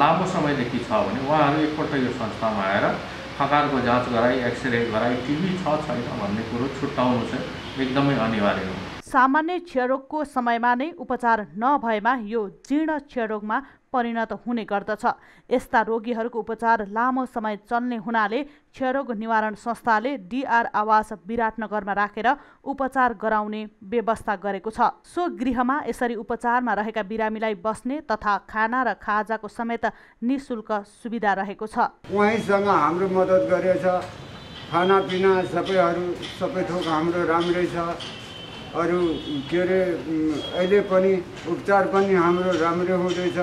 लामो समयदेखि छ भने उहाँहरू एकपल्ट यो संस्थामा आएर खकारको जाँच गराई, एक्सरे गराई टिबी छ छैन भन्ने कुरो छुट्याउनु चाहिँ एकदमै अनिवार्य हो। सामान्य क्षयरोगको समयमा नै उपचार नभएमा यो जीर्ण क्षयरोगमा परिणत हुने गर्दछ। यस्ता रोगीहरूको उपचार लामो समय चल्ने हुनाले क्षयरोग निवारण संस्थाले डीआर आवास विराटनगरमा राखेर उपचार गराउने व्यवस्था गरेको छ। सो गृहमा यसरी उपचारमा रहेका बिरामीलाई बस्ने तथा खाना र खाजाको समेत निःशुल्क सुविधा रहेको छ। उहाँसँग हाम्रो मद्दत गरेछ। खानापिना सबै थोक हाम्रो राम्रै छ। अरू के अरे अहिले पनि उपचार पनि हाम्रो राम्रै हुँदैछ।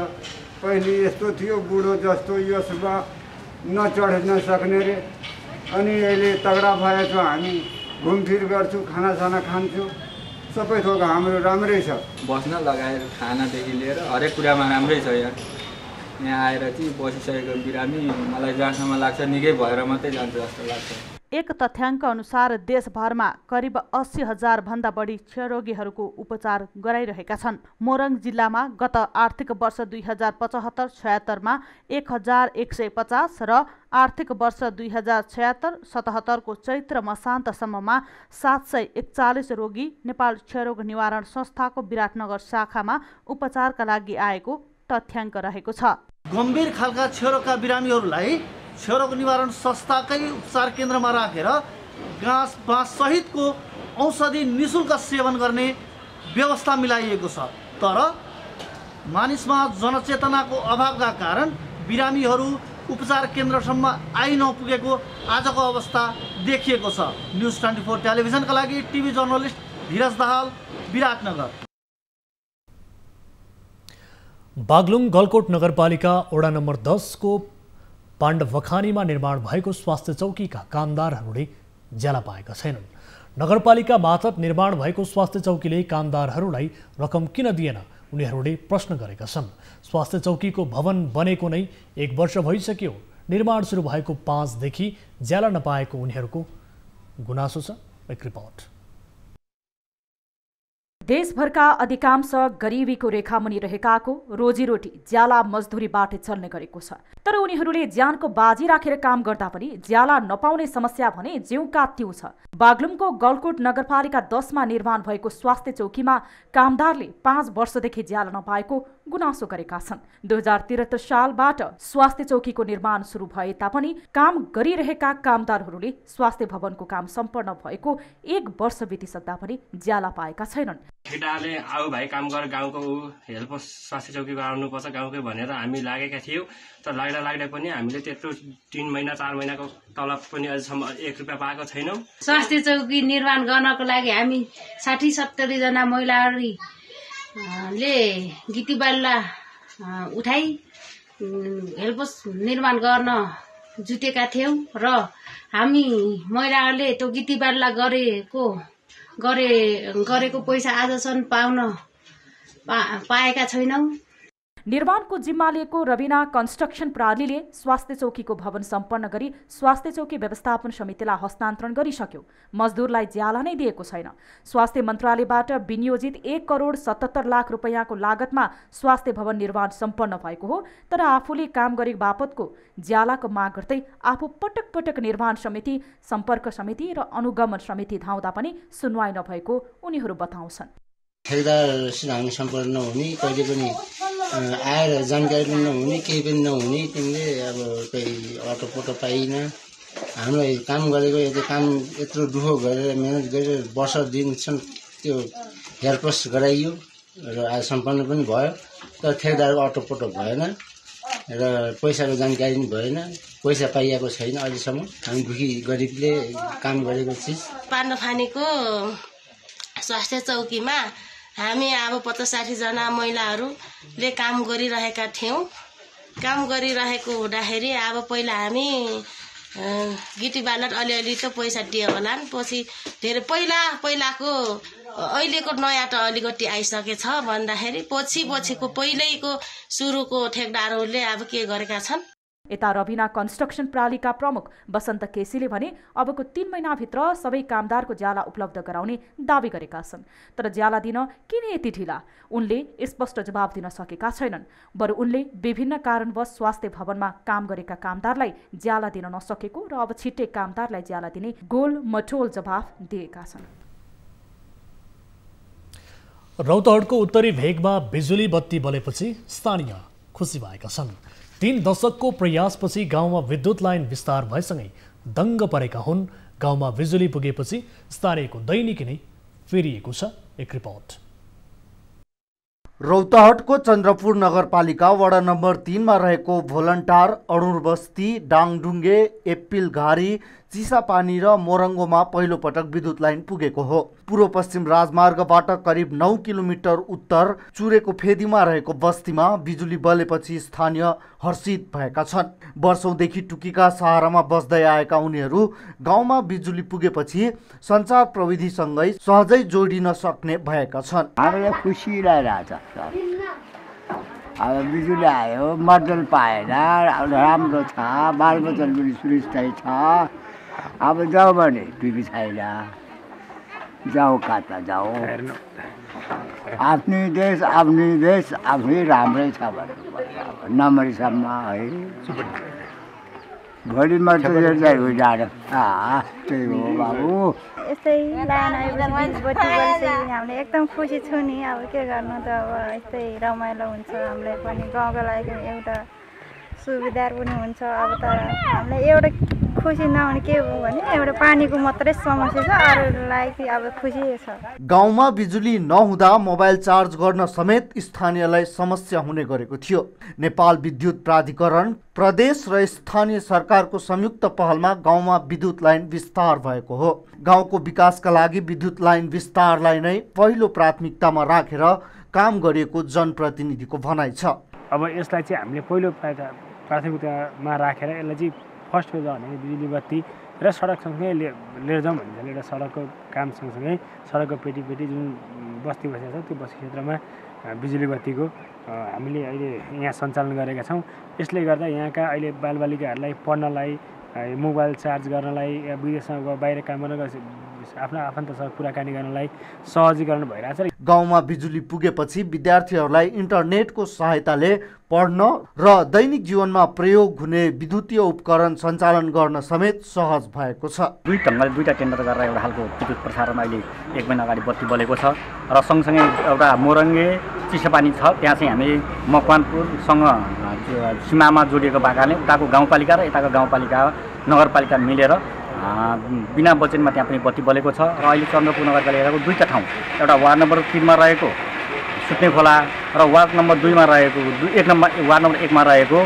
पहिले यस्तो थियो बुढो जस्तो यसमा नचढ्न सक्ने रे, अनि अहिले तगडा भएछ। हामी घुमफिर गर्छु, खानासाना खान्छु, सबै थोक हाम्रो राम्रै छ। बस्न लगाएर खानादेखि लिएर हरेक कुरामा राम्रै छ। यहाँ आएर चाहिँ बसिसकेको बिरामी मलाई जहाँसम्म लाग्छ निकै भएर मात्रै जान्छ जस्तो लाग्छ। एक तथ्याङ्क अनुसार देशभरमा करिब 80,000 भन्दा बढी क्षयरोगीहरूको उपचार गराइरहेका छन्। मोरङ जिल्लामा गत आर्थिक वर्ष 2075-76 मा 1150 र आर्थिक वर्ष 2076-77 को चैत्र मसान्तसम्ममा 741 रोगी नेपाल क्षयरोग निवारण संस्थाको विराटनगर शाखामा उपचारका लागि आएको तथ्याङ्क रहेको छ। गम्भीर खालका क्षयरोगका बिरामीहरूलाई क्षयरोग निवारण संस्थाकै उपचार केन्द्रमा राखेर घाँस बाँस सहितको औषधि निःशुल्क सेवन गर्ने व्यवस्था मिलाइएको छ। तर मानिसमा जनचेतनाको अभावका कारण बिरामीहरू उपचार केन्द्रसम्म आइ नपुगेको आजको अवस्था देखिएको छ। न्युज 24 टेलिभिजनका लागि टिभी जर्नलिस्ट धीरज दाहाल, विराटनगर। बागलुङ गलकोट नगरपालिका वडा नम्बर 10 को पाण्डवखानीमा निर्माण भएको स्वास्थ्य चौकीका कामदारहरूले ज्याला पाएका छैनन्। नगरपालिका मार्फत निर्माण भएको स्वास्थ्य चौकीले कामदारहरूलाई रकम किन दिएन उनीहरूले प्रश्न गरेका छन्। स्वास्थ्य चौकीको भवन बनेको नै 1 वर्ष भइसक्यो। निर्माण सुरु भएको 5 देखि ज्याला नपाएको उनीहरूको गुनासो छ। एक रिपोर्ट। देशभरका अधिकांश गरिबीको रेखामुनि रहेकाको रोजीरोटी ज्याला मजदुरीबाट चल्ने गरेको छ। तर उनीहरूले ज्यानको बाजी राखेर काम गर्दा पनि ज्याला नपाउने समस्या भने ज्यूका त्यो छ। बागलुङको गलकोट नगरपालिका 10 मा निर्माण भएको स्वास्थ्य चौकीमा कामदारले 5 वर्षदेखि ज्याला नपाएको गुनासो गरेका छन्। 2073 सालबाट स्वास्थ्य चौकीको निर्माण सुरु भए तापनि काम गरिरहेका कामदारहरूले स्वास्थ्य भवनको काम सम्पन्न भएको 1 वर्ष बितिसक्दा पनि ज्याला पाएका छैनन्। केटाहरूले आऊ भाइ काम गर, गाउँको हेल्प स्वास्थ्य चौकीको आउनुपर्छ गाउँकै भनेर हामी लागेका थियौँ। तर लाग्दा पनि हामीले त्यत्रो 3 महिना 4 महिनाको तलब पनि अझसम्म 1 रुपियाँ पाएको छैनौँ। स्वास्थ्य चौकी निर्माण गर्नको लागि हामी 60-70 जना महिलाहरूले गिटीबाल्ला उठाई हेल्प निर्माण गर्न जुटेका थियौँ र हामी महिलाहरूले त्यो गिटीबाल्ला गरेको पैसा आजसम्म पाएका छैनौँ। निर्माणको जिम्मा लिएको रविना कन्स्ट्रक्सन प्रणालीले स्वास्थ्य चौकीको भवन सम्पन्न गरी स्वास्थ्य चौकी व्यवस्थापन समितिलाई हस्तान्तरण गरिसक्यो। मजदुरलाई ज्याला नै दिएको छैन। स्वास्थ्य मन्त्रालयबाट विनियोजित 1,77 लाख रुपैयाँको लागतमा स्वास्थ्य भवन निर्माण सम्पन्न भएको हो। तर आफूले काम गरेको बापतको ज्यालाको माग गर्दै आफू पटक पटक निर्माण समिति, सम्पर्क समिति र अनुगमन समिति धाउँदा पनि सुनवाई नभएको उनीहरू बताउँछन्। ठेकेदारसित हामी सम्पर्क नहुने, कहिले पनि आएर जानकारी पनि नहुने, केही पनि नहुने, तिमीले अब कोही अटोपटो पाइन। हामीलाई काम गरेको काम यत्रो दुःख गरेर मेहनत गरेर वर्ष दिनसम्म त्यो हेरपोस्ट गराइयो र आज सम्पन्न पनि भयो। तर ठेकेदारको अटोपटो भएन र पैसाको जानकारी पनि भएन, पैसा पाइएको छैन अहिलेसम्म। हामी दुखी गरिबले काम गरेको चिज। पाण्डवखानीको स्वास्थ्य चौकीमा हामी अब 50-60 जना महिलाहरूले काम गरिरहेका थियौँ। काम गरिरहेको हुँदाखेरि अब पहिला हामी गिटी बालर अलिअलि त पैसा दियो होला, पछि धेरै पहिलाको अहिलेको नयाँ त अलिकति आइसकेछ भन्दाखेरि पछिको पहिल्यैको सुरुको ठेकदारहरूले अब के गरेका छन्। यता रविना कन्स्ट्रक्सन प्रणालीका प्रमुख बसन्त केसीले भने अबको 3 महिनाभित्र सबै कामदारको ज्याला उपलब्ध गराउने दावी गरेका छन्। तर ज्याला दिन किन यति ढिला उनले स्पष्ट जवाब दिन सकेका छैनन्। बरु उनले विभिन्न कारणवश स्वास्थ्य भवनमा काम गरेका कामदारलाई ज्याला दिन नसकेको र अब छिट्टै कामदारलाई ज्याला दिने गोल मटोल जवाफ दिएका छन्। रौतहटको उत्तरी भेगमा बिजुली बत्ती बलेपछि स्थानीय खुसी भएका छन्। 3 दशकको प्रयासपछि गाउँमा विद्युत लाइन विस्तार भएसँगै दङ्ग परेका हुन्। गाउँमा बिजुली पुगेपछि स्थानीयको दैनिकी नै फेरिएको छ। एक रिपोर्ट। रौतहटको चन्द्रपुर नगरपालिका वडा नम्बर 3 मा रहेको भोलन्टार, अडुर बस्ती, डाङडुङ्गे, एप्पिल घारी, चिसापानी र मोरङ्गोमा पहिलो पटक विद्युत लाइन पुगेको हो। पूर्व पश्चिम राजमार्गबाट करिब 9 किलोमिटर उत्तर चुरेको फेदीमा रहेको बस्तीमा बिजुली बलेपछि स्थानीय हर्षित भएका छन्। वर्षौंदेखि टुकीका सहारामा बस्दै आएका उनीहरू गाउँमा बिजुली पुगेपछि सञ्चार प्रविधिसँगै सहजै जोडिन सक्ने भएका छन्। हामीलाई खुसी लागिरहेछ। अब बिजुली आयो, मर्दल पाएर राम्रो छ, बालबच्चा पनि सुरक्षित छ। अब जाऊ भने टुकी छैन, जाऊ कता जाऊ। आफ्नै देश आफ्नै राम्रै छ भन्नु नम्बरसम्म है। भोलि मात्रै जानु त्यही हो बाबु। यस्तै लाइन आएपछि बत्ती बलिसकेपछि हामीले एकदम खुसी छु नि। अब के गर्नु त, अब यस्तै रमाइलो हुन्छ। हामीलाई पनि गाउँको लागि एउटा सुविधा पनि हुन्छ। अब त हामीलाई एउटा खुसी नहुने के हो भने एउटा पानीको मात्रै समस्या छ, अरूलाई अब खुसी छ। गाउँमा बिजुली नहुँदा मोबाइल चार्ज गर्न समेत स्थानीयलाई समस्या हुने गरेको थियो। नेपाल विद्युत प्राधिकरण, प्रदेश र स्थानीय सरकारको संयुक्त पहलमा गाउँमा विद्युत लाइन विस्तार भएको हो। गाउँको विकासका लागि विद्युत लाइन विस्तारलाई नै पहिलो प्राथमिकतामा राखेर काम गरिएको जनप्रतिनिधिको भनाइ छ। अब यसलाई चाहिँ हामीले पहिलो प्राथमिकतामा राखेर यसलाई चाहिँ फर्स्ट फेज भने बिजुली बत्ती र सडक सँगसँगै लिएर जाउँ भन्छ। एउटा सडकको काम सँगसँगै सडकको पेटी जुन बस्ती बसेको छ त्यो बस्ती क्षेत्रमा बिजुली बत्तीको हामीले अहिले यहाँ सञ्चालन गरेका छौँ। यसले गर्दा यहाँका अहिले बालबालिकाहरूलाई पढ्नलाई, मोबाइल चार्ज गर्नलाई या विदेशमा बाहिर काम गर्न आफ्ना आफन्तसँग कुराकानी गर्नलाई सहजीकरण भइरहेछ। गाउँमा बिजुली पुगेपछि विद्यार्थीहरूलाई इन्टरनेटको सहायताले पढ्न र दैनिक जीवनमा प्रयोग हुने विद्युतीय उपकरण सञ्चालन गर्न समेत सहज भएको छ। दुई ढङ्गले दुईटा टेन्डर गरेर एउटा खालको विद्युत प्रसारण अहिले 1 महिना अगाडि बत्ती बलेको छ र सँगसँगै एउटा मोरङ्गे चिसापानी छ, त्यहाँ चाहिँ हामी मकवानपुरसँग सीमामा जोडिएको भएकाले उताको गाउँपालिका र यताको गाउँपालिका नगरपालिका मिलेर बिना बजेटमा त्यहाँ पनि बत्ती बलेको छ। र अहिले चन्द्रपुर नगरपालिकाको 2टा ठाउँ, एउटा वार्ड नम्बर 3 मा रहेको सुत्ने खोला र वार्ड नम्बर 2 मा रहेको वार्ड नम्बर 1 मा रहेको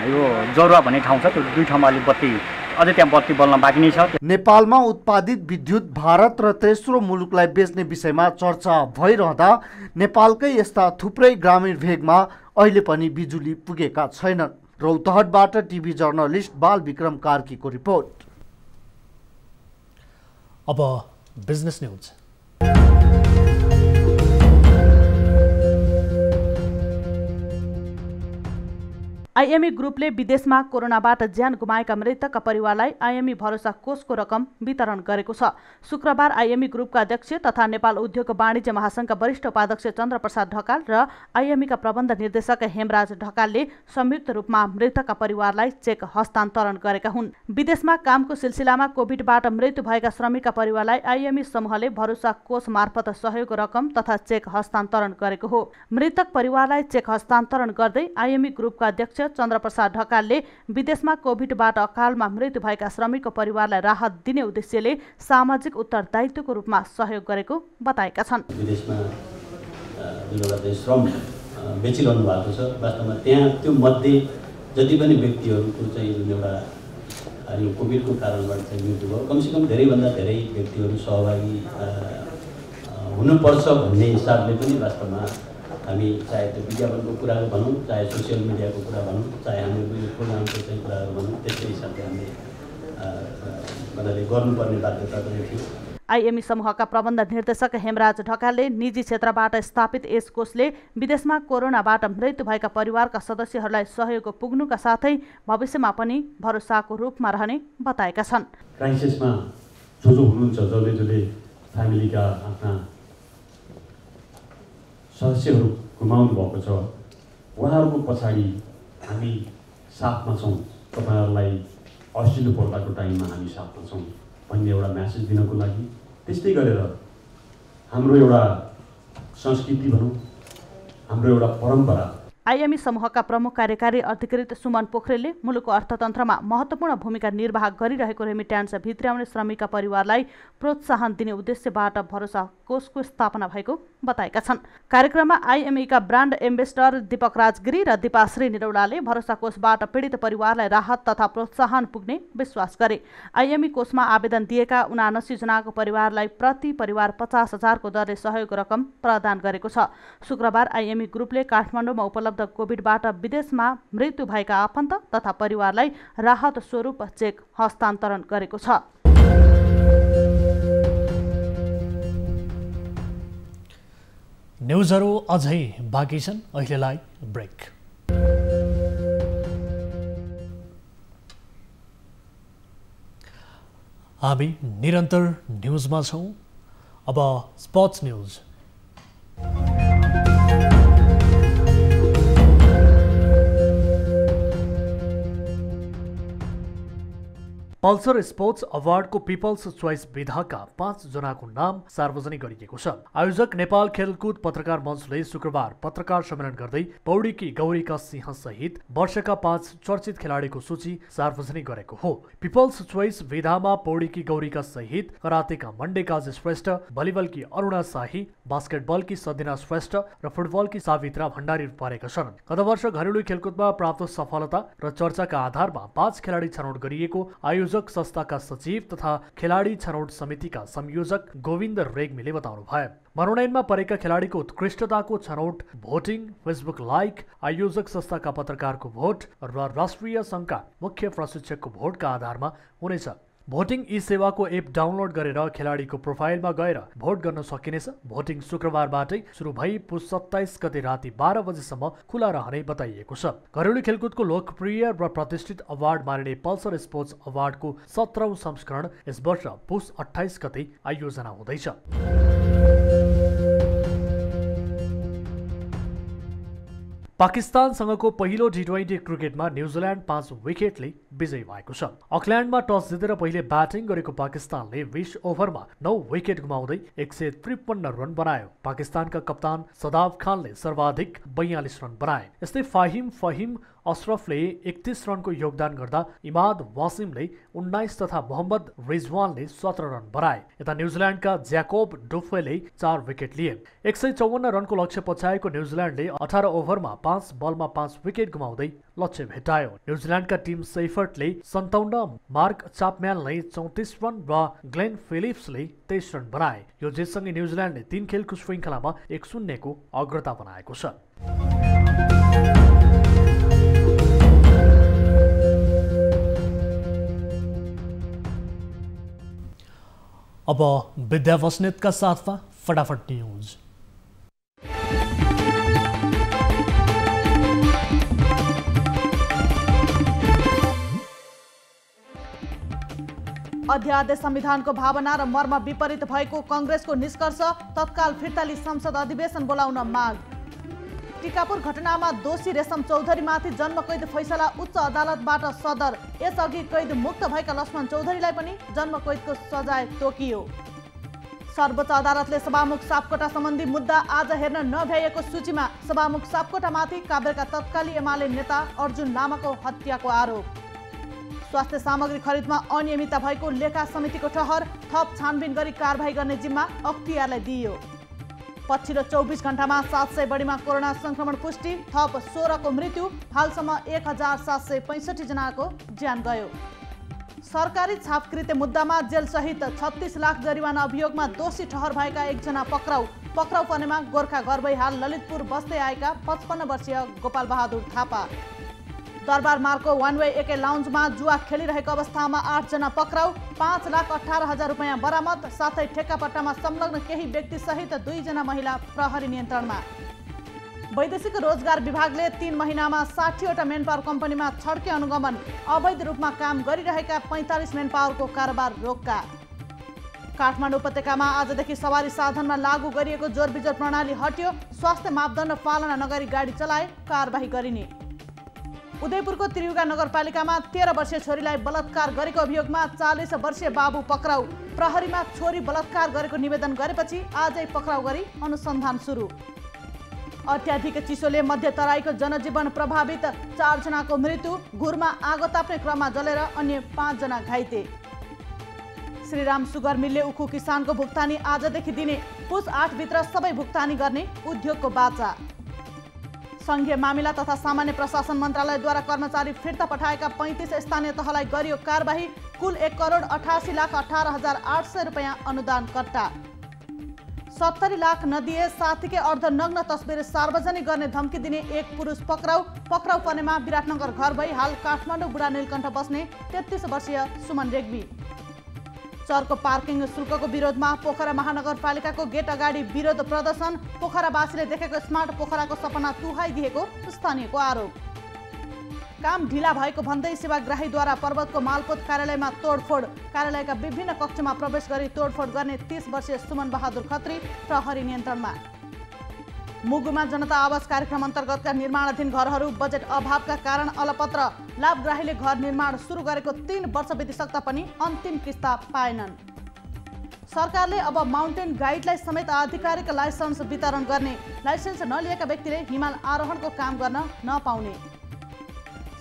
यो जरुवा भन्ने ठाउँ छ। त्यो 2 ठाउँमा अहिले बत्ती अझै त्यहाँ बत्ती बल्न बाँकी नै छ। नेपालमा उत्पादित विद्युत भारत र तेस्रो मुलुकलाई बेच्ने विषयमा चर्चा भइरहँदा नेपालकै यस्ता थुप्रै ग्रामीण भेगमा अहिले पनि बिजुली पुगेका छैनन्। रौतहटबाट टिभी जर्नलिस्ट बाल विक्रम कार्कीको रिपोर्ट। अब बिजनेस न्यूज। आइएमई ग्रुपले विदेशमा कोरोनाबाट ज्यान गुमाएका मृतकका परिवारलाई आइएमई भरोसा कोषको रकम वितरण गरेको छ। शुक्रबार आइएमई ग्रुपका अध्यक्ष तथा नेपाल उद्योग वाणिज्य महासंघका वरिष्ठ उपाध्यक्ष चन्द्रप्रसाद ढकाल र आइएमईका प्रबन्ध निर्देशक हेमराज ढकालले संयुक्त रूपमा मृतकका परिवारलाई चेक हस्तान्तरण गरेका हुन्। विदेशमा कामको सिलसिलामा कोभिडबाट मृत्यु भएका श्रमिकका परिवारलाई आइएमई समूहले भरोसा कोष मार्फत सहयोग रकम तथा चेक हस्तान्तरण गरेको हो। मृतक परिवारलाई चेक हस्तान्तरण गर्दै आइएमई ग्रुपका अध्यक्ष चन्द्रप्रसाद ढकालले विदेशमा कोभिडबाट अकालमा मृत्यु भएका श्रमिकको परिवारलाई राहत दिने उद्देश्यले सामाजिक उत्तरदायित्वको रूपमा सहयोग गरेको बताएका छन्। विदेशमा जुन एउटा श्रम बेचिरहनु भएको छ, वास्तवमा त्यहाँ त्यो मध्ये जति पनि व्यक्तिहरूको चाहिँ जुन एउटा यो कोभिडको कारणबाट चाहिँ मृत्यु भयो, कमसेकम धेरैभन्दा धेरै व्यक्तिहरू सहभागी हुनुपर्छ भन्ने हिसाबले पनि वास्तवमा हामी चाहे त्यो विज्ञापनको कुरा भनौँ, चाहे सोसियल मिडियाको कुरा भनौँ, चाहे हाम्रो यो प्रोग्रामको चाहिँ कुराहरू भनौँ, त्यस्तै हिसाबले हामीले गर्नुपर्ने बाध्यता पनि थियो। आइएमई समूहका प्रबन्ध निर्देशक हेमराज ढकालले निजी क्षेत्रबाट स्थापित यस कोषले विदेशमा कोरोनाबाट मृत्यु भएका परिवारका सदस्यहरूलाई सहयोग पुग्नुका साथै भविष्यमा पनि भरोसाको रूपमा रहने बताएका छन्। क्राइसिसमा जो हुनुहुन्छ, जसले फ्यामिलीका आफ्ना सदस्यहरू गुमाउनु भएको छ, उहाँहरूको पछाडि हामी साथमा छौँ, तपाईँहरूलाई असिलो पर्दाको टाइममा हामी साथमा छौँ भन्ने एउटा म्यासेज दिनको लागि, त्यस्तै गरेर हाम्रो एउटा संस्कृति भनौँ, हाम्रो एउटा परम्परा। आइएमई समूहका प्रमुख कार्यकारी अधिकृत सुमन पोखरेलले मुलुकको अर्थतन्त्रमा महत्त्वपूर्ण भूमिका निर्वाह गरिरहेको रेमिट्यान्स भित्र्याउने श्रमिकका परिवारलाई प्रोत्साहन दिने उद्देश्यबाट भरोसा कोषको स्थापना भएको बताएका छन्। कार्यक्रममा आइएमईका ब्रान्ड एम्बेसडर दीपक राजगिरी र दीपाश्री निरौलाले भरोसा कोषबाट पीडित परिवारलाई राहत तथा प्रोत्साहन पुग्ने विश्वास गरे। आइएमई कोषमा आवेदन दिएका 79 जनाको परिवारलाई प्रति परिवार 50,000 को दरले सहयोग रकम प्रदान गरेको छ। शुक्रबार आइएमई ग्रुपले काठमाडौँमा उपलब्ध कोभिडबाट विदेशमा मृत्यु भएका आफन्त तथा परिवारलाई राहत स्वरूप चेक हस्तान्तरण गरेको छ। न्युजहरू अझै बाँकी छन्, अहिलेलाई ब्रेक। हामी निरन्तर न्युजमा छौँ। अब स्पोर्ट्स न्युज। पल्सर स्पोर्ट्स अवार्डको पिपल्स चोइस विधाका 5 जनाको नाम सार्वजनिक गरिएको छ। आयोजक नेपाल खेलकुद पत्रकार मञ्चले शुक्रबार पत्रकार सम्मेलन गर्दै पौडीकी गौरीका सिंह सहित वर्षका 5 चर्चित खेलाडीको सूची सार्वजनिक गरेको हो। पिपल्स चोइस विधामा पौडीकी गौरीका सहित करातेका मण्डेकाजी श्रेष्ठ, भलिबलकी अरुणा शाही, बास्केटबलकी सदिना श्रेष्ठ र फुटबलकी सावित्रा भण्डारी परेका छन्। गत वर्ष घरेलु खेलकुदमा प्राप्त सफलता र चर्चाका आधारमा 5 खेलाडी छनौट गरिएको आयोजक संस्थाका सचिव तथा खेलाडी छनौट समितिका संयोजक गोविन्द रेग्मीले बताउनु भयो। मनोनयनमा परेका खेलाडीको उत्कृष्टताको छनौट भोटिङ, फेसबुक लाइक, आयोजक संस्थाका पत्रकारको भोट र राष्ट्रिय संघका मुख्य प्रशिक्षकको भोटका आधारमा हुनेछ। भोटिङ ई सेवाको एप डाउनलोड गरेर खेलाडीको प्रोफाइलमा गएर भोट गर्न सकिनेछ। भोटिङ शुक्रबारबाटै सुरु भई पुस 27 गते राति 12 बजेसम्म खुला रहने बताइएको छ। घरेलु खेलकुदको लोकप्रिय र प्रतिष्ठित अवार्ड मानिने पल्सर स्पोर्ट्स अवार्डको 17औं संस्करण यस वर्ष पुस 28 गते आयोजना हुँदैछ। पाकिस्तानसँगको पहिलो T20 क्रिकेटमा न्युजिल्यान्ड 5 विकेटले विजयी भएको छ। अकल्यान्डमा टस जितेर पहिले ब्याटिङ गरेको पाकिस्तानले 20 ओभरमा 9 विकेट गुमाउँदै 153 रन बनायो। पाकिस्तानका कप्तान सदाब खानले सर्वाधिक 42 रन बनाए। यस्तै फाहिम अशरफले 31 रनको योगदान गर्दा इमाद वासिमले 19 तथा मोहम्मद रिजवानले 17 रन बनाए। यता न्युजिल्यान्डका ज्याकोब डुफेले 4 विकेट लिए। 154 रनको लक्ष्य पछ्याएको न्युजिल्यान्डले 18 ओभरमा 5 बलमा 5 विकेट गुमाउँदै लक्ष्य भेटायो। न्युजिल्यान्डका टिम सेफर्टले 57, मार्क चापम्यानले 34 रन र ग्लेन फिलिप्सले 23 रन बनाए। यो जितसँगै न्युजिल्यान्डले 3 खेलको श्रृङ्खलामा 1-0 को अग्रता बनाएको छ। अब विद्या बस्नेतका साथमा फटाफट न्युज। अध्यादेश संविधानको भावना र मर्म विपरीत भएको कांग्रेसको निष्कर्ष, तत्काल फिर्ताली संसद अधिवेशन बोलाउन माग। टिकापुर घटनामा दोषी रेशम चौधरीमाथि जन्मकैद फैसला उच्च अदालतबाट सदर। यसअघि कैद मुक्त भएका लक्ष्मण चौधरीलाई पनि जन्मकैदको सजाय तोकियो। सर्वोच्च अदालतले सभामुख सापकोटा सम्बन्धी मुद्दा आज हेर्न नभ्याइएको सूचीमा। सभामुख सापकोटामाथि काभ्रेका तत्काली एमाले नेता अर्जुन लामाको हत्याको आरोप। स्वास्थ्य सामग्री खरिदमा अनियमितता भएको लेखा समितिको ठहर, थप छानबिन गरी कारबाही गर्ने जिम्मा अख्तियारलाई दिइयो। पछिल्लो 24 घण्टामा 700 बढीमा कोरोना संक्रमण पुष्टि, थप 16 को मृत्यु, हालसम्म 1765 जनाको ज्यान गयो। सरकारी छापकृत्य मुद्दामा जेल सहित 36 लाख जरिवाना अभियोगमा दोषी ठहर भएका एकजना पक्राउ पर्नेमा गोर्खा गर्भै हाल ललितपुर बस्दै आएका 55 वर्षीय गोपाल बहादुर थापा। दरबार मार्गको वान वे एके लाउन्जमा जुवा खेलिरहेको अवस्थामा 8 जना पक्राउ, 5,18,000 रुपैयाँ बरामद। साथै ठेक्कापट्टामा संलग्न केही व्यक्ति सहित 2 जना महिला प्रहरी नियन्त्रणमा। वैदेशिक रोजगार विभागले 3 महिनामा 60वटा मेनपावर कम्पनीमा छड्के अनुगमन। अवैध रूपमा काम गरिरहेका 45 मेनपावरको कारोबार रोक्का। काठमाडौँ उपत्यकामा आजदेखि सवारी साधनमा लागू गरिएको जोरबिजोर प्रणाली हट्यो। स्वास्थ्य मापदण्ड पालना नगरी गाडी चलाए कारबाही गरिने। उदयपुरको त्रियुगा नगरपालिकामा 13 वर्षीय छोरीलाई बलात्कार गरेको अभियोगमा 40 वर्षीय बाबु पक्राउ। प्रहरीमा छोरी बलात्कार गरेको निवेदन गरेपछि आजै पक्राउ गरी अनुसन्धान सुरु। अत्याधिक चिसोले मध्य तराईको जनजीवन प्रभावित, 4 जनाको मृत्यु, घुरमा आगो ताप्ने क्रममा जलेर अन्य 5 जना घाइते। श्रीराम सुगर मिलले उखु किसानको भुक्तानी आजदेखि दिने, पुस 8 भित्र सबै भुक्तानी गर्ने उद्योगको बाचा। संघीय मामिला तथा सामान्य प्रशासन मन्त्रालयद्वारा कर्मचारी फिर्ता पठाएका 35 स्थानीय तहलाई गरियो कारबाही, कुल 1,88,18,800 रुपैयाँ अनुदान कट्टा। 70 लाख नदिए साथीकै अर्धनग्न तस्बिर सार्वजनिक गर्ने धम्की दिने एक पुरुष पक्राउ पर्नेमा विराटनगर घर भई हाल काठमाडौँ बुढा नीलकण्ठ बस्ने 33 वर्षीय सुमन रेग्मी। चर्को पार्किङ शुल्कको विरोधमा पोखरा महानगरपालिकाको गेट अगाडि विरोध प्रदर्शन, पोखरावासीले देखेको स्मार्ट पोखराको सपना तुहाइदिएको स्थानीयको आरोप। काम ढिला भएको भन्दै सेवाग्राहीद्वारा पर्वतको मालपोत कार्यालयमा तोडफोड, कार्यालयका विभिन्न कक्षमा प्रवेश गरी तोडफोड गर्ने 30 वर्षीय सुमन बहादुर खत्री प्रहरी नियन्त्रणमा। मुगुमा जनता आवास कार्यक्रम अन्तर्गतका निर्माणाधीन घरहरू बजेट अभावका कारण अलपत्र, लाभग्राहीले घर निर्माण सुरु गरेको 3 वर्ष बितिसक्दा पनि अन्तिम किस्ता पाएनन्। सरकारले अब माउन्टेन गाइडलाई समेत आधिकारिक लाइसेन्स वितरण गर्ने, लाइसेन्स नलिएका व्यक्तिले हिमाल आरोहणको काम गर्न नपाउने।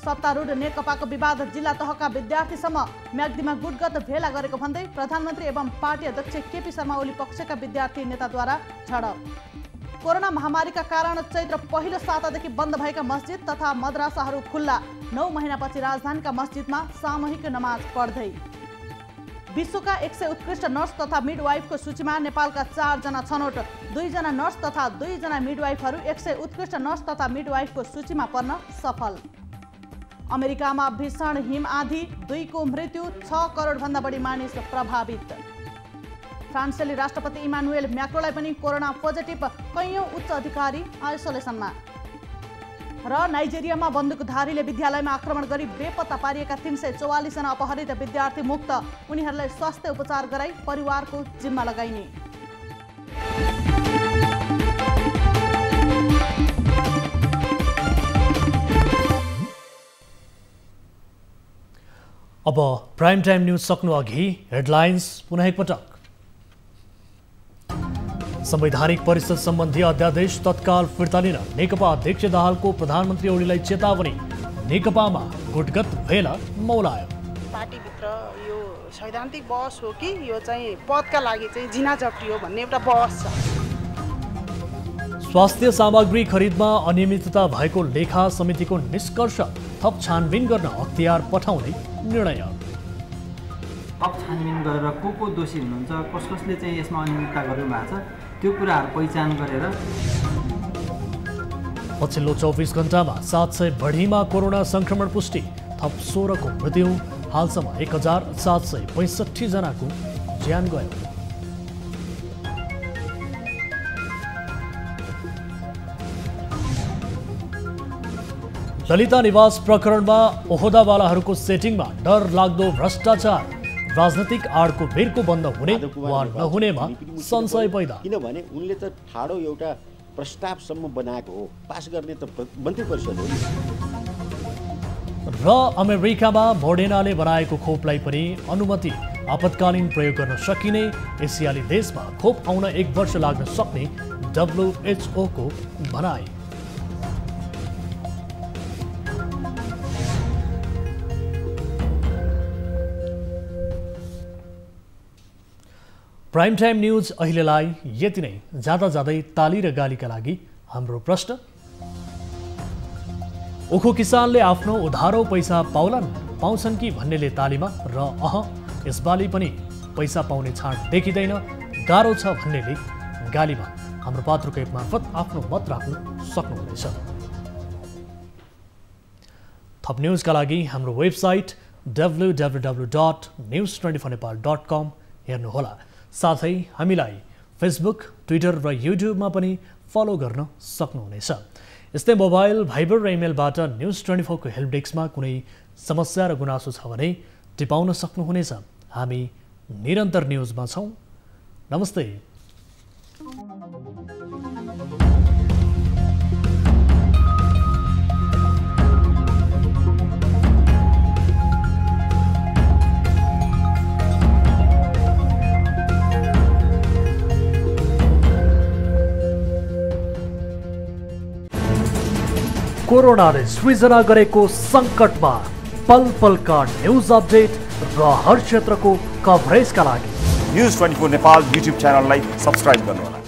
सत्तारूढ नेकपाको विवाद जिल्ला तहका विद्यार्थीसम्म, म्याग्दीमा गुटगत भेला गरेको भन्दै प्रधानमन्त्री एवं पार्टी अध्यक्ष केपी शर्मा ओली पक्षका विद्यार्थी नेताद्वारा झडप। कोरोना महामारीका कारण चैत्र पहिलो सातादेखि बन्द भएका मस्जिद तथा मद्रासाहरू खुल्ला, 9 महिनापछि राजधानीका मस्जिदमा सामूहिक नमाज पढ्दै। विश्वका 100 उत्कृष्ट नर्स तथा मिडवाइफको सूचीमा नेपालका 4 जना छनौट, 2 जना नर्स तथा 2 जना मिडवाइफहरू 100 उत्कृष्ट नर्स तथा मिडवाइफको सूचीमा पर्न सफल। अमेरिकामा भीषण हिम आँधी, 2 को मृत्यु, 6 करोडभन्दा बढी मानिस प्रभावित। फ्रान्सेली राष्ट्रपति इमानुएल म्याक्रोलाई पनि कोरोना पोजिटिभ, कैयौं उच्च अधिकारी आइसोलेसनमा। र नाइजेरियामा बन्दुकधारीले विद्यालयमा आक्रमण गरी बेपत्ता पारिएका 344 जना अपहरित विद्यार्थी मुक्त, उनीहरूलाई स्वास्थ्य उपचार गराई परिवारको जिम्मा लगाइने। अब प्राइम टाइम न्यूज सक्नु अघि हेडलाइन्स पुनः एकपटक। संवैधानिक परिषद सम्बन्धी अध्यादेश तत्काल फिर्ता लिन नेकपा अध्यक्ष दाहालको प्रधानमन्त्री ओलीलाई चेतावनी, नेकपामा गुटगत भेला मौलायो। पार्टीभित्र यो सैद्धान्तिक बहस हो कि यो चाहिँ पदका लागि चाहिँ जिना जप्टी हो भन्ने एउटा बहस छ। स्वास्थ्य सामग्री खरिदमा अनियमितता भएको लेखा समितिको निष्कर्ष, थप छानबिन गर्न अख्तियार पठाउने निर्णय। थप छानबिन गरेर को दोषी हुनुहुन्छ, कसले चाहिँ यसमा अनियमितता गर्नुभएको छ, त्यो कुराहरू पहिचान गरेर। पछिल्लो 24 घण्टामा 700 बढीमा कोरोना संक्रमण पुष्टि, थप 16 को मृत्यु, हालसम्म 1765 जनाको ज्यान गयो। ललिता निवास प्रकरणमा ओहदावालाहरूको सेटिङमा डर लाग्दो भ्रष्टाचार, राजनैतिक आडको बेरको बन्द हुने वा नहुनेमा संशय पैदा। किनभने उनले त ठाडो एउटा प्रस्तावसम्म बनाएको हो, पास गर्ने त मन्त्री परिषद हो। र अमेरिकामा मोडेनाले बनाएको खोपलाई पनि अनुमति, आपतकालीन प्रयोग गर्न सकिने, एसियाली देशमा खोप आउन 1 वर्ष लाग्न सक्ने WHO को भनाइ। प्राइम टाइम न्यूज अहिलेलाई यति नै। जाँदा जाँदै ताली र गालीका लागि हाम्रो प्रश्न, उखु किसानले आफ्नो उधारो पैसा पाउँछन् कि भन्नेले तालीमा र यसपालि पनि पैसा पाउने छाड देखिँदैन, गाह्रो छ भन्नेले गालीमा हाम्रो पात्रको एप मार्फत आफ्नो मत राख्न सक्नुहुनेछ। थप न्युजका लागि हाम्रो वेबसाइट www.news24nepal.com हेर्नुहोला। साथै हामीलाई फेसबुक, ट्विटर र युट्युबमा पनि फलो गर्न सक्नुहुनेछ। यस्तै मोबाइल, भाइबर र इमेलबाट न्युज 24 को हेल्प डेस्कमा कुनै समस्या र गुनासो छ भने टिपाउन सक्नुहुनेछ। हामी निरन्तर न्युजमा छौँ। नमस्ते। कोरोनाले सृजना गरेको सङ्कटमा पल पलका न्युज अपडेट र हर क्षेत्रको कभरेजका लागि न्युज 24 नेपाल युट्युब च्यानललाई सब्स्क्राइब गर्नुहोला।